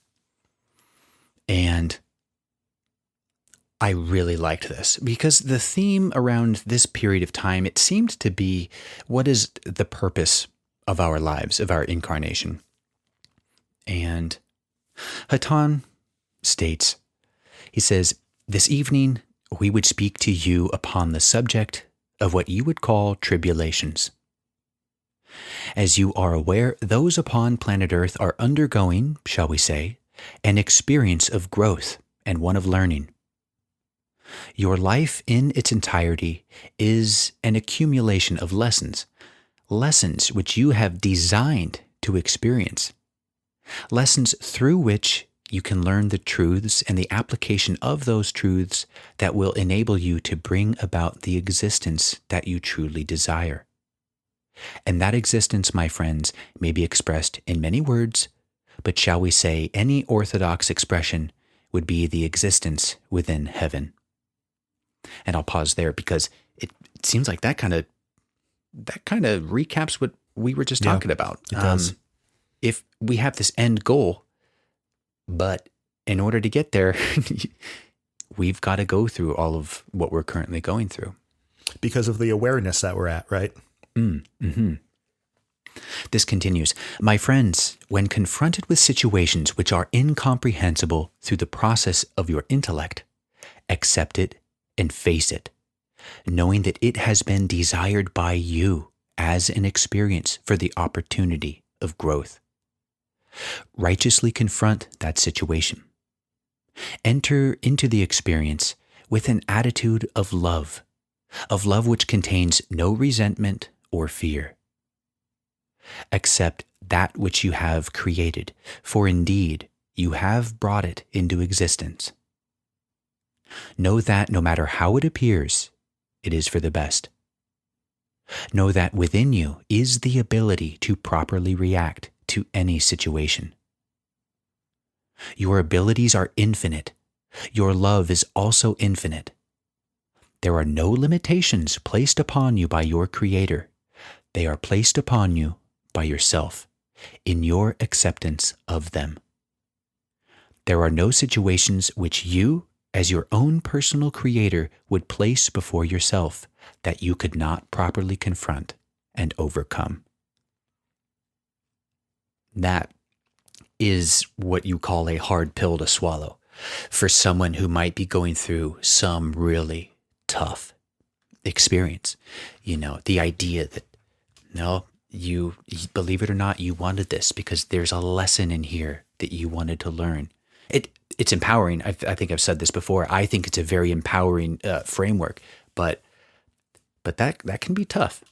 And I really liked this because the theme around this period of time, it seemed to be, what is the purpose of our lives, of our incarnation? And Hatan states, he says, "This evening we would speak to you upon the subject of what you would call tribulations. As you are aware, those upon planet Earth are undergoing, shall we say, an experience of growth and one of learning. Your life in its entirety is an accumulation of lessons which you have designed to experience, lessons through which you can learn the truths and the application of those truths that will enable you to bring about the existence that you truly desire. And that existence, my friends, may be expressed in many words, but shall we say any orthodox expression would be the existence within heaven." And I'll pause there because it seems like that kind of recaps what we were just talking about. It does. If we have this end goal, but in order to get there, we've got to go through all of what we're currently going through. Because of the awareness that we're at, right? Mm-hmm. This continues. "My friends, when confronted with situations which are incomprehensible through the process of your intellect, accept it and face it, knowing that it has been desired by you as an experience for the opportunity of growth. Righteously confront that situation. Enter into the experience with an attitude of love which contains no resentment or fear. Accept that which you have created, for indeed you have brought it into existence. Know that no matter how it appears, it is for the best. Know that within you is the ability to properly react to any situation. Your abilities are infinite. Your love is also infinite. There are no limitations placed upon you by your Creator. They are placed upon you by yourself in your acceptance of them. There are no situations which you, as your own personal creator, would place before yourself that you could not properly confront and overcome." That is what you call a hard pill to swallow for someone who might be going through some really tough experience. The idea that, no, you believe it or not, you wanted this because there's a lesson in here that you wanted to learn. It's empowering. I think I've said this before. I think it's a very empowering framework, but that can be tough.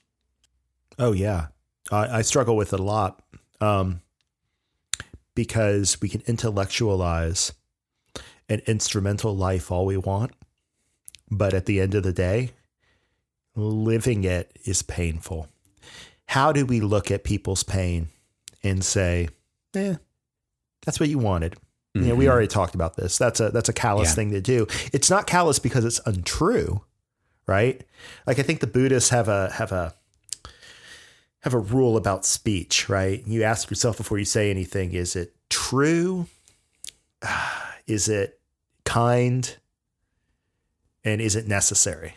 Oh yeah, I struggle with it a lot because we can intellectualize an instrumental life all we want, but at the end of the day, living it is painful. How do we look at people's pain and say, that's what you wanted? We already talked about this. That's a callous thing to do. It's not callous because it's untrue, right? Like I think the Buddhists have a rule about speech, right? You ask yourself before you say anything, is it true? Is it kind? And is it necessary?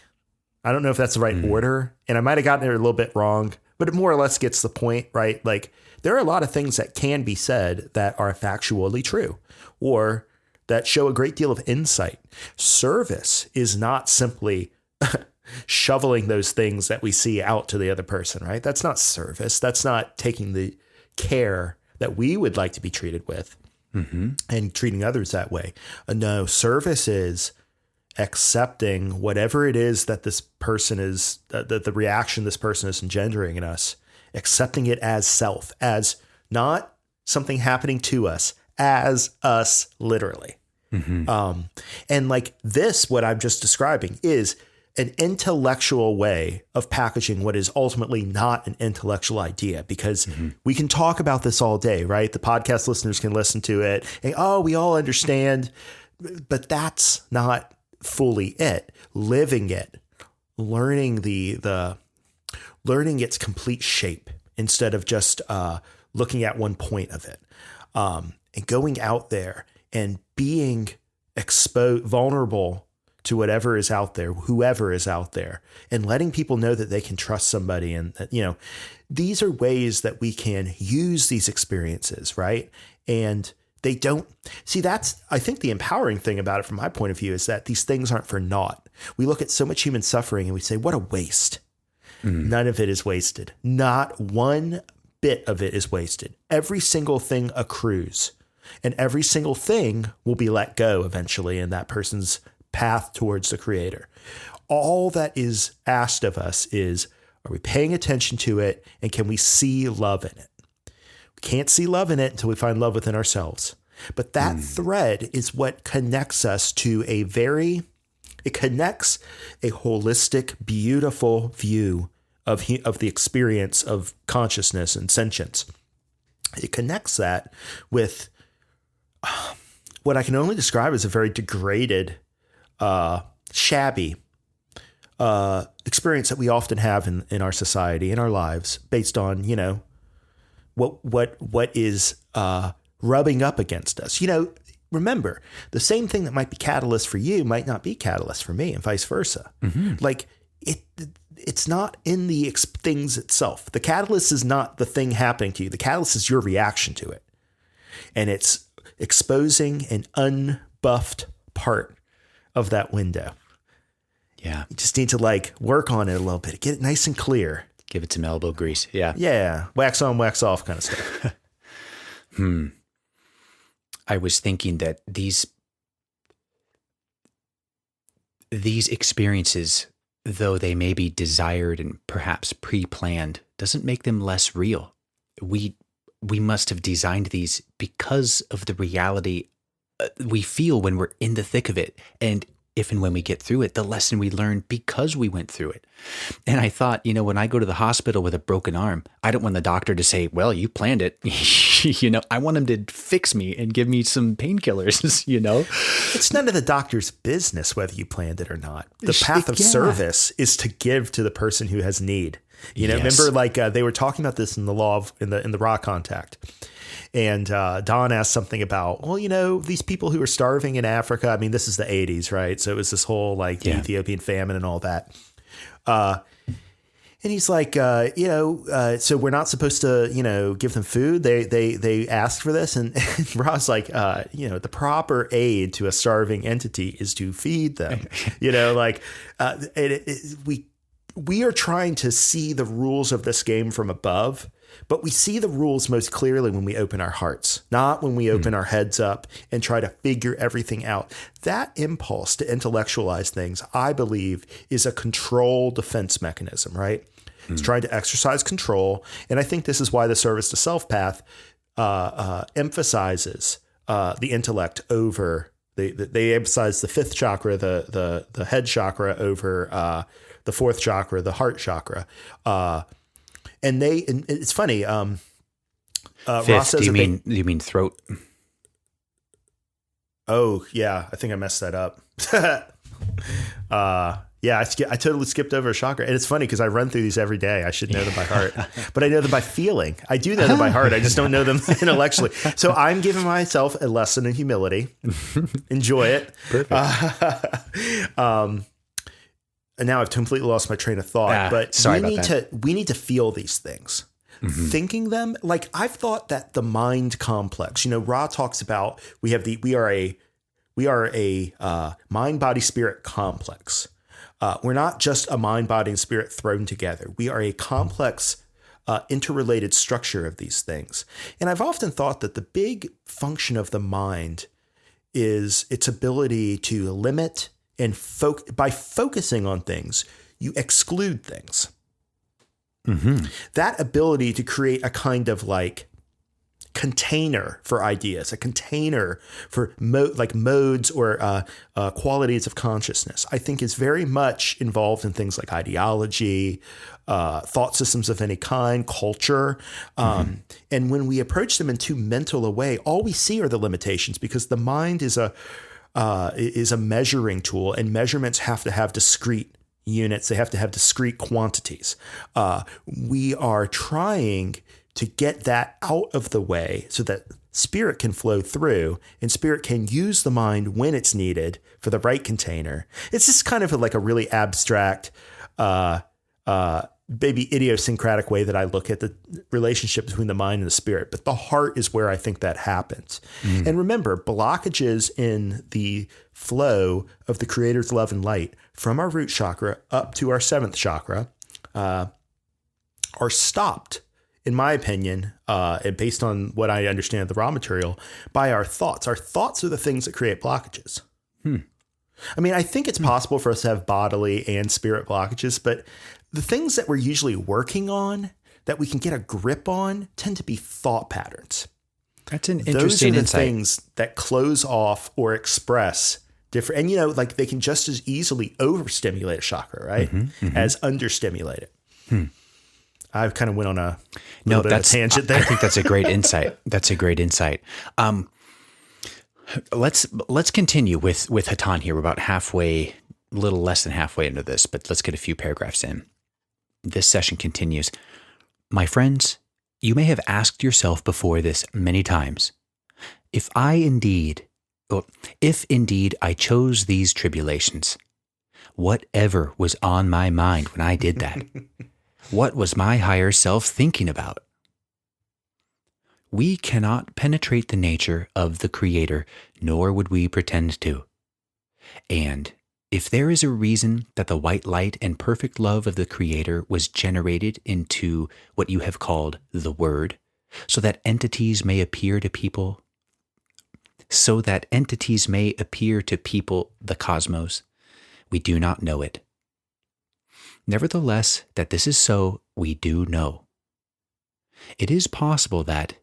I don't know if that's the right order, and I might have gotten it a little bit wrong, but it more or less gets the point, right? Like there are a lot of things that can be said that are factually true or that show a great deal of insight. Service is not simply shoveling those things that we see out to the other person, right? That's not service. That's not taking the care that we would like to be treated with and treating others that way. No, service is accepting whatever it is that this person is, the reaction this person is engendering in us, accepting it as self, as not something happening to us, as us literally. And like this, what I'm just describing is an intellectual way of packaging what is ultimately not an intellectual idea, because we can talk about this all day, right? The podcast listeners can listen to it and, oh, we all understand, but that's not fully it. Living it, learning learning its complete shape instead of just looking at one point of it, and going out there and being exposed, vulnerable to whatever is out there, whoever is out there, and letting people know that they can trust somebody. And that, these are ways that we can use these experiences, right? And they don't see, that's, I think the empowering thing about it from my point of view is that these things aren't for naught. We look at so much human suffering and we say, what a waste. None of it is wasted. Not one bit of it is wasted. Every single thing accrues, and every single thing will be let go eventually in that person's path towards the Creator. All that is asked of us is, are we paying attention to it, and can we see love in it? We can't see love in it until we find love within ourselves. But that thread is what connects us to it connects a holistic, beautiful view of the experience of consciousness and sentience. It connects that with what I can only describe as a very degraded, shabby experience that we often have in our society, in our lives, based on, what is rubbing up against us. Remember, the same thing that might be catalyst for you might not be catalyst for me, and vice versa. Like it's not in the things itself. The catalyst is not the thing happening to you. The catalyst is your reaction to it. And it's exposing an unbuffed part of that window. Yeah. You just need to work on it a little bit, get it nice and clear. Give it some elbow grease. Yeah. Yeah. Wax on, wax off kind of stuff. I was thinking that these experiences, though they may be desired and perhaps pre-planned, doesn't make them less real. We must have designed these because of the reality we feel when we're in the thick of it. And if and when we get through it, the lesson we learn because we went through it. And I thought, when I go to the hospital with a broken arm, I don't want the doctor to say, well, you planned it. I want him to fix me and give me some painkillers, It's none of the doctor's business whether you planned it or not. The path of service is to give to the person who has need. Yes. Remember, they were talking about this in the law of, in the raw contact. And Don asked something about, these people who are starving in Africa. I mean, this is the 80s, right? So it was this whole Ethiopian famine and all that. And he's like, so we're not supposed to, give them food. They asked for this. And Ra's like, the proper aid to a starving entity is to feed them. We are trying to see the rules of this game from above, but we see the rules most clearly when we open our hearts, not when we open our heads up and try to figure everything out. That impulse to intellectualize things, I believe, is a control defense mechanism, right? It's trying to exercise control. And I think this is why the service to self path emphasizes the intellect over they emphasize the fifth chakra, the head chakra over the fourth chakra, the heart chakra. And it's funny. Fifth, Ross says do you mean throat? Oh, yeah. I think I messed that up. Yeah, I totally skipped over a chakra. And it's funny because I run through these every day. I should know them by heart, but I know them by feeling. I do know them by heart. I just don't know them intellectually. So I'm giving myself a lesson in humility. Enjoy it. Perfect. And now I've completely lost my train of thought, but we need to feel these things. Mm-hmm. Thinking them, like I've thought that the mind complex, Ra talks about, we are a mind, body, spirit complex. We're not just a mind, body, and spirit thrown together. We are a complex, interrelated structure of these things. And I've often thought that the big function of the mind is its ability to limit and by focusing on things, you exclude things. Mm-hmm. That ability to create a kind of like container for ideas, a container for modes or qualities of consciousness, I think is very much involved in things like ideology, thought systems of any kind, culture. And when we approach them in too mental a way, all we see are the limitations, because the mind is a measuring tool, and measurements have to have discrete units. They have to have discrete quantities. We are trying to get that out of the way so that spirit can flow through, and spirit can use the mind when it's needed for the right container. It's just kind of like a really abstract, maybe idiosyncratic way that I look at the relationship between the mind and the spirit. But the heart is where I think that happens. Mm. And remember, blockages in the flow of the Creator's love and light from our root chakra up to our seventh chakra are stopped, in my opinion, and based on what I understand of the raw material, by our thoughts. Our thoughts are the things that create blockages. I mean, I think it's possible for us to have bodily and spirit blockages, but the things that we're usually working on, that we can get a grip on, tend to be thought patterns. That's an interesting insight. Those are the insight. things that close off or express different. And, like they can just as easily overstimulate a chakra, right? As understimulate it. I kind of went on a little bit of a tangent there. I think that's a great insight. That's a great insight. Let's continue with Hatan here. We're about halfway, a little less than halfway into this, but let's get a few paragraphs in. This session continues. My friends, you may have asked yourself before this many times, if indeed I chose these tribulations, whatever was on my mind when I did that? What was my higher self thinking about? We cannot penetrate the nature of the Creator, nor would we pretend to. And if there is a reason that the white light and perfect love of the Creator was generated into what you have called the Word, so that entities may appear to people the cosmos, we do not know it. Nevertheless, that this is so, we do know. It is possible that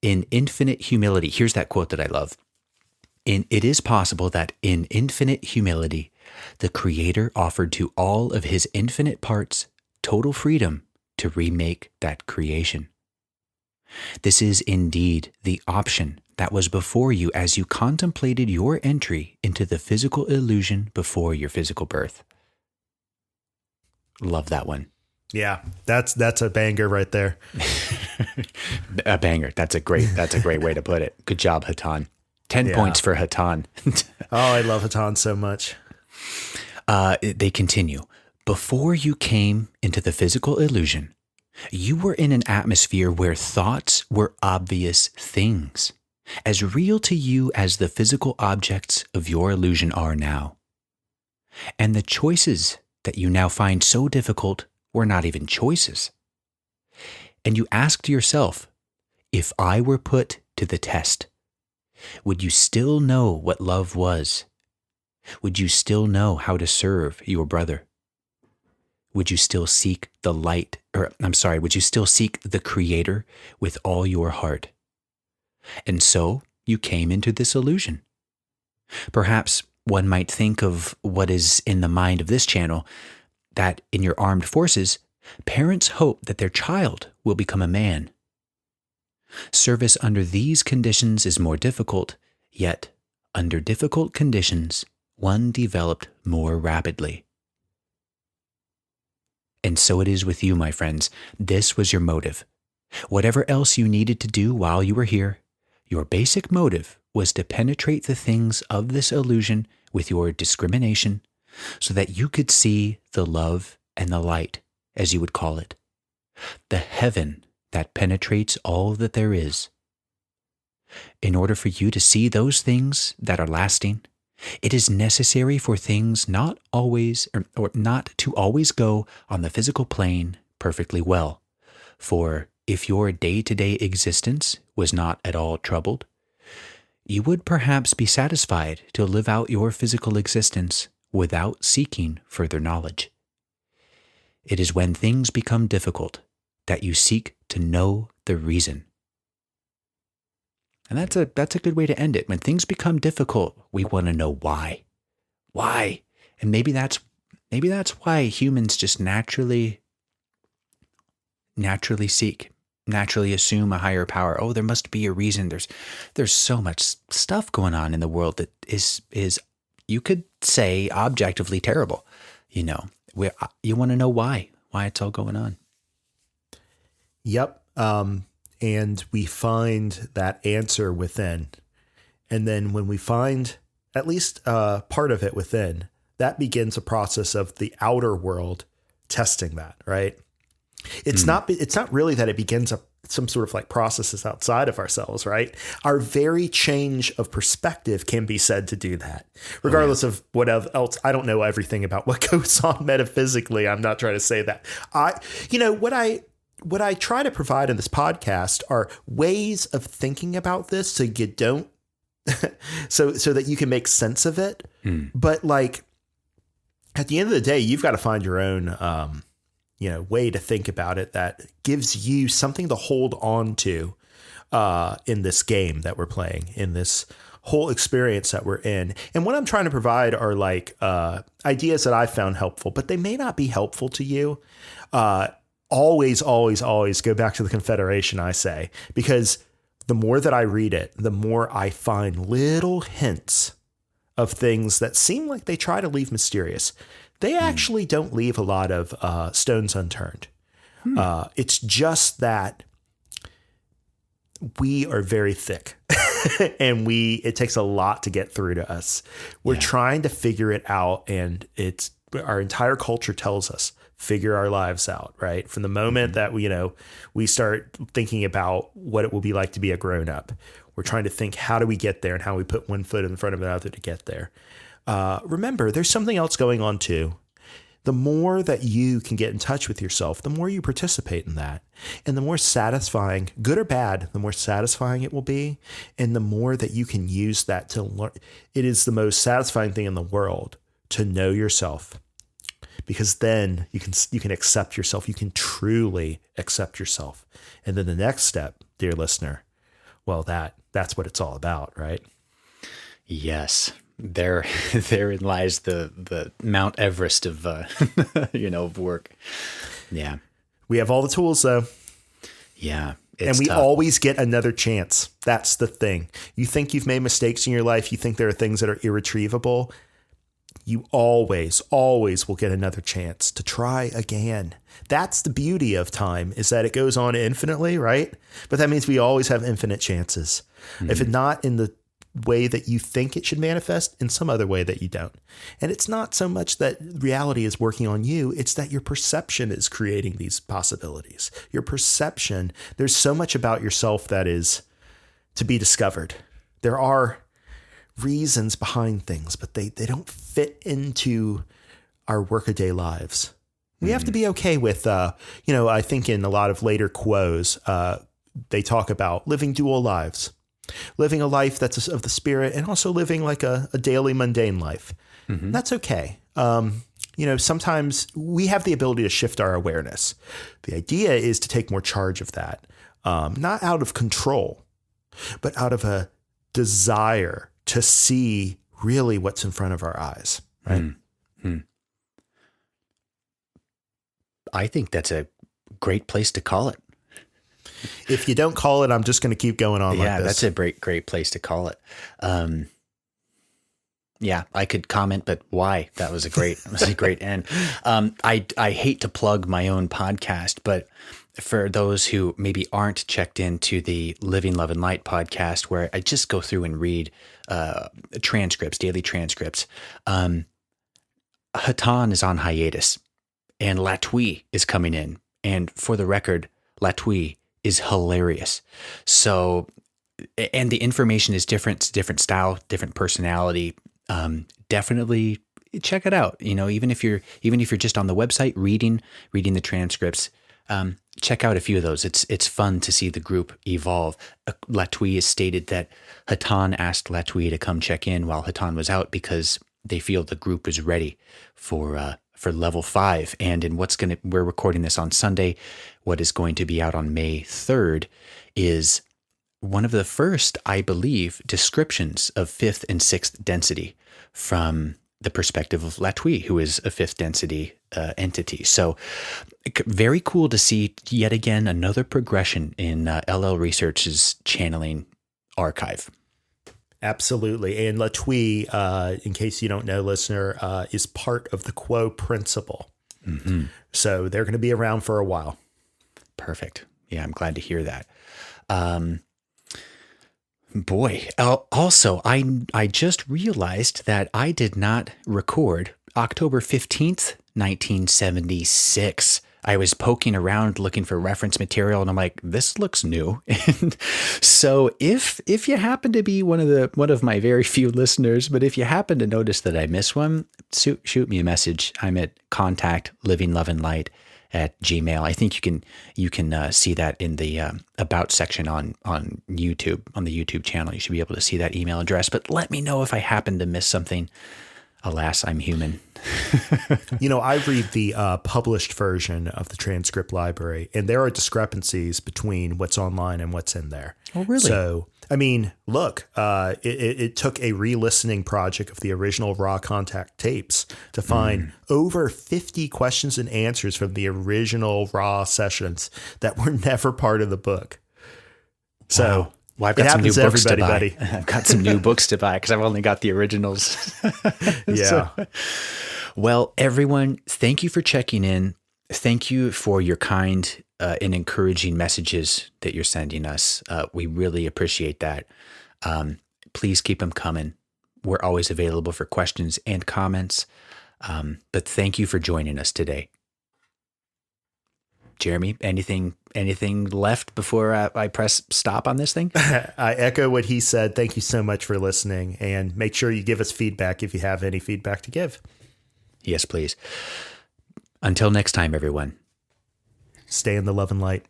in infinite humility, here's that quote that I love. It is possible that in infinite humility, the Creator offered to all of His infinite parts total freedom to remake that creation. This is indeed the option that was before you as you contemplated your entry into the physical illusion before your physical birth. Love that one. Yeah, that's a banger right there. A banger. That's a great way to put it. Good job, Hatan. 10 points for Hatan. Oh, I love Hatan so much. They continue. Before you came into the physical illusion, you were in an atmosphere where thoughts were obvious things, as real to you as the physical objects of your illusion are now. And the choices that you now find so difficult were not even choices. And you asked yourself, if I were put to the test, would you still know what love was? Would you still know how to serve your brother? Would you still seek would you still seek the Creator with all your heart? And so you came into this illusion. Perhaps one might think of what is in the mind of this channel, that in your armed forces, parents hope that their child will become a man. Service under these conditions is more difficult, Yet, under difficult conditions, one developed more rapidly. And so it is with you, my friends. This was your motive. Whatever else you needed to do while you were here, your basic motive was to penetrate the things of this illusion with your discrimination so that you could see the love and the light, as you would call it, the heaven that penetrates all that there is. In order for you to see those things that are lasting, it is necessary for things not always or not to always go on the physical plane perfectly well. For if your day-to-day existence was not at all troubled, you would perhaps be satisfied to live out your physical existence without seeking further knowledge. It is when things become difficult that you seek to know the reason. And that's a good way to end it. When things become difficult, we want to know why. Why? And maybe that's why humans just naturally assume a higher power. Oh, there must be a reason. There's so much stuff going on in the world that is you could say objectively terrible. You want to know why it's all going on. Yep. And we find that answer within. And then when we find at least part of it within, that begins a process of the outer world testing that, right? It's not really that it begins some sort of like processes outside of ourselves, right? Our very change of perspective can be said to do that, regardless of what else. I don't know everything about what goes on metaphysically. I'm not trying to say that. What I try to provide in this podcast are ways of thinking about this so you don't, so that you can make sense of it. But like at the end of the day, you've got to find your own, way to think about it that gives you something to hold on to in this game that we're playing, in this whole experience that we're in. And what I'm trying to provide are like ideas that I found helpful, but they may not be helpful to you. Always go back to the Confederation, I say, because the more that I read it, the more I find little hints of things that seem like they try to leave mysterious. They actually don't leave a lot of stones unturned. It's just that we are very thick and it takes a lot to get through to us. We're trying to figure it out, and our entire culture tells us, figure our lives out, right? From the moment that we start thinking about what it will be like to be a grown up, we're trying to think, how do we get there and how we put one foot in front of another to get there. Remember, there's something else going on too. The more that you can get in touch with yourself, the more you participate in that, and the more satisfying, good or bad, the more satisfying it will be. And the more that you can use that to learn, it is the most satisfying thing in the world to know yourself. Because then you can accept yourself. You can truly accept yourself. And then the next step, dear listener, well, that's what it's all about, right? Yes. Therein lies the Mount Everest of of work. Yeah. We have all the tools though. Yeah. And we always get another chance. That's the thing. You think you've made mistakes in your life. You think there are things that are irretrievable. You always will get another chance to try again. That's the beauty of time, is that it goes on infinitely, right? But that means we always have infinite chances. If it's not in the way that you think it should manifest, in some other way that you don't. And it's not so much that reality is working on you, it's that your perception is creating these possibilities. Your perception, there's so much about yourself that is to be discovered. There are reasons behind things, but they don't fit into our workaday lives. We have to be okay with, I think in a lot of later quos, they talk about living dual lives, living a life that's of the spirit, and also living like a daily mundane life. That's okay. Sometimes we have the ability to shift our awareness. The idea is to take more charge of that, not out of control, but out of a desire to see really what's in front of our eyes, right? I think that's a great place to call it. if you don't call it, I'm just going to keep going on like this. Yeah, that's a great place to call it. Yeah, I could comment, but why? That was a great end. I hate to plug my own podcast, but for those who maybe aren't checked into the Living Love and Light podcast, where I just go through and read transcripts, daily transcripts, Hatan is on hiatus and Latwii is coming in. And for the record, Latwii is hilarious. So, and the information is different style, different personality. Definitely check it out. Even if you're just on the website reading the transcripts, check out a few of those. It's fun to see the group evolve. Latwii has stated that Hatan asked Latwii to come check in while Hatan was out because they feel the group is ready for level 5. And in we're recording this on Sunday. What is going to be out on May 3rd is one of the first, I believe, descriptions of 5th and 6th density from the perspective of Latwii, who is a 5th density entity. So very cool to see yet again another progression in LL Research's channeling archive. Absolutely. And Latwii, in case you don't know, listener, is part of the Quo principle. Mm-hmm. So they're going to be around for a while. Perfect. Yeah, I'm glad to hear that. Boy, also, I just realized that I did not record October 15th, 1976. I was poking around looking for reference material and I'm like, this looks new. And so if you happen to be one of my very few listeners, but if you happen to notice that I miss one, shoot me a message. I'm at contact@livingloveandlight@gmail. I think you can see that in the about section on YouTube, on the YouTube channel. You should be able to see that email address, but let me know if I happen to miss something. Alas, I'm human. I read the published version of the transcript library, and there are discrepancies between what's online and what's in there. Oh, really? So, look, it took a re-listening project of the original Raw Contact tapes to find over 50 questions and answers from the original Raw sessions that were never part of the book. So... Wow. Well, I've got some new books to buy. I've got some new books to buy because I've only got the originals. Yeah. Well, everyone, thank you for checking in. Thank you for your kind and encouraging messages that you're sending us. We really appreciate that. Please keep them coming. We're always available for questions and comments. But thank you for joining us today. Jeremy, anything left before I press stop on this thing? I echo what he said. Thank you so much for listening, and make sure you give us feedback if you have any feedback to give. Yes, please. Until next time, everyone. Stay in the love and light.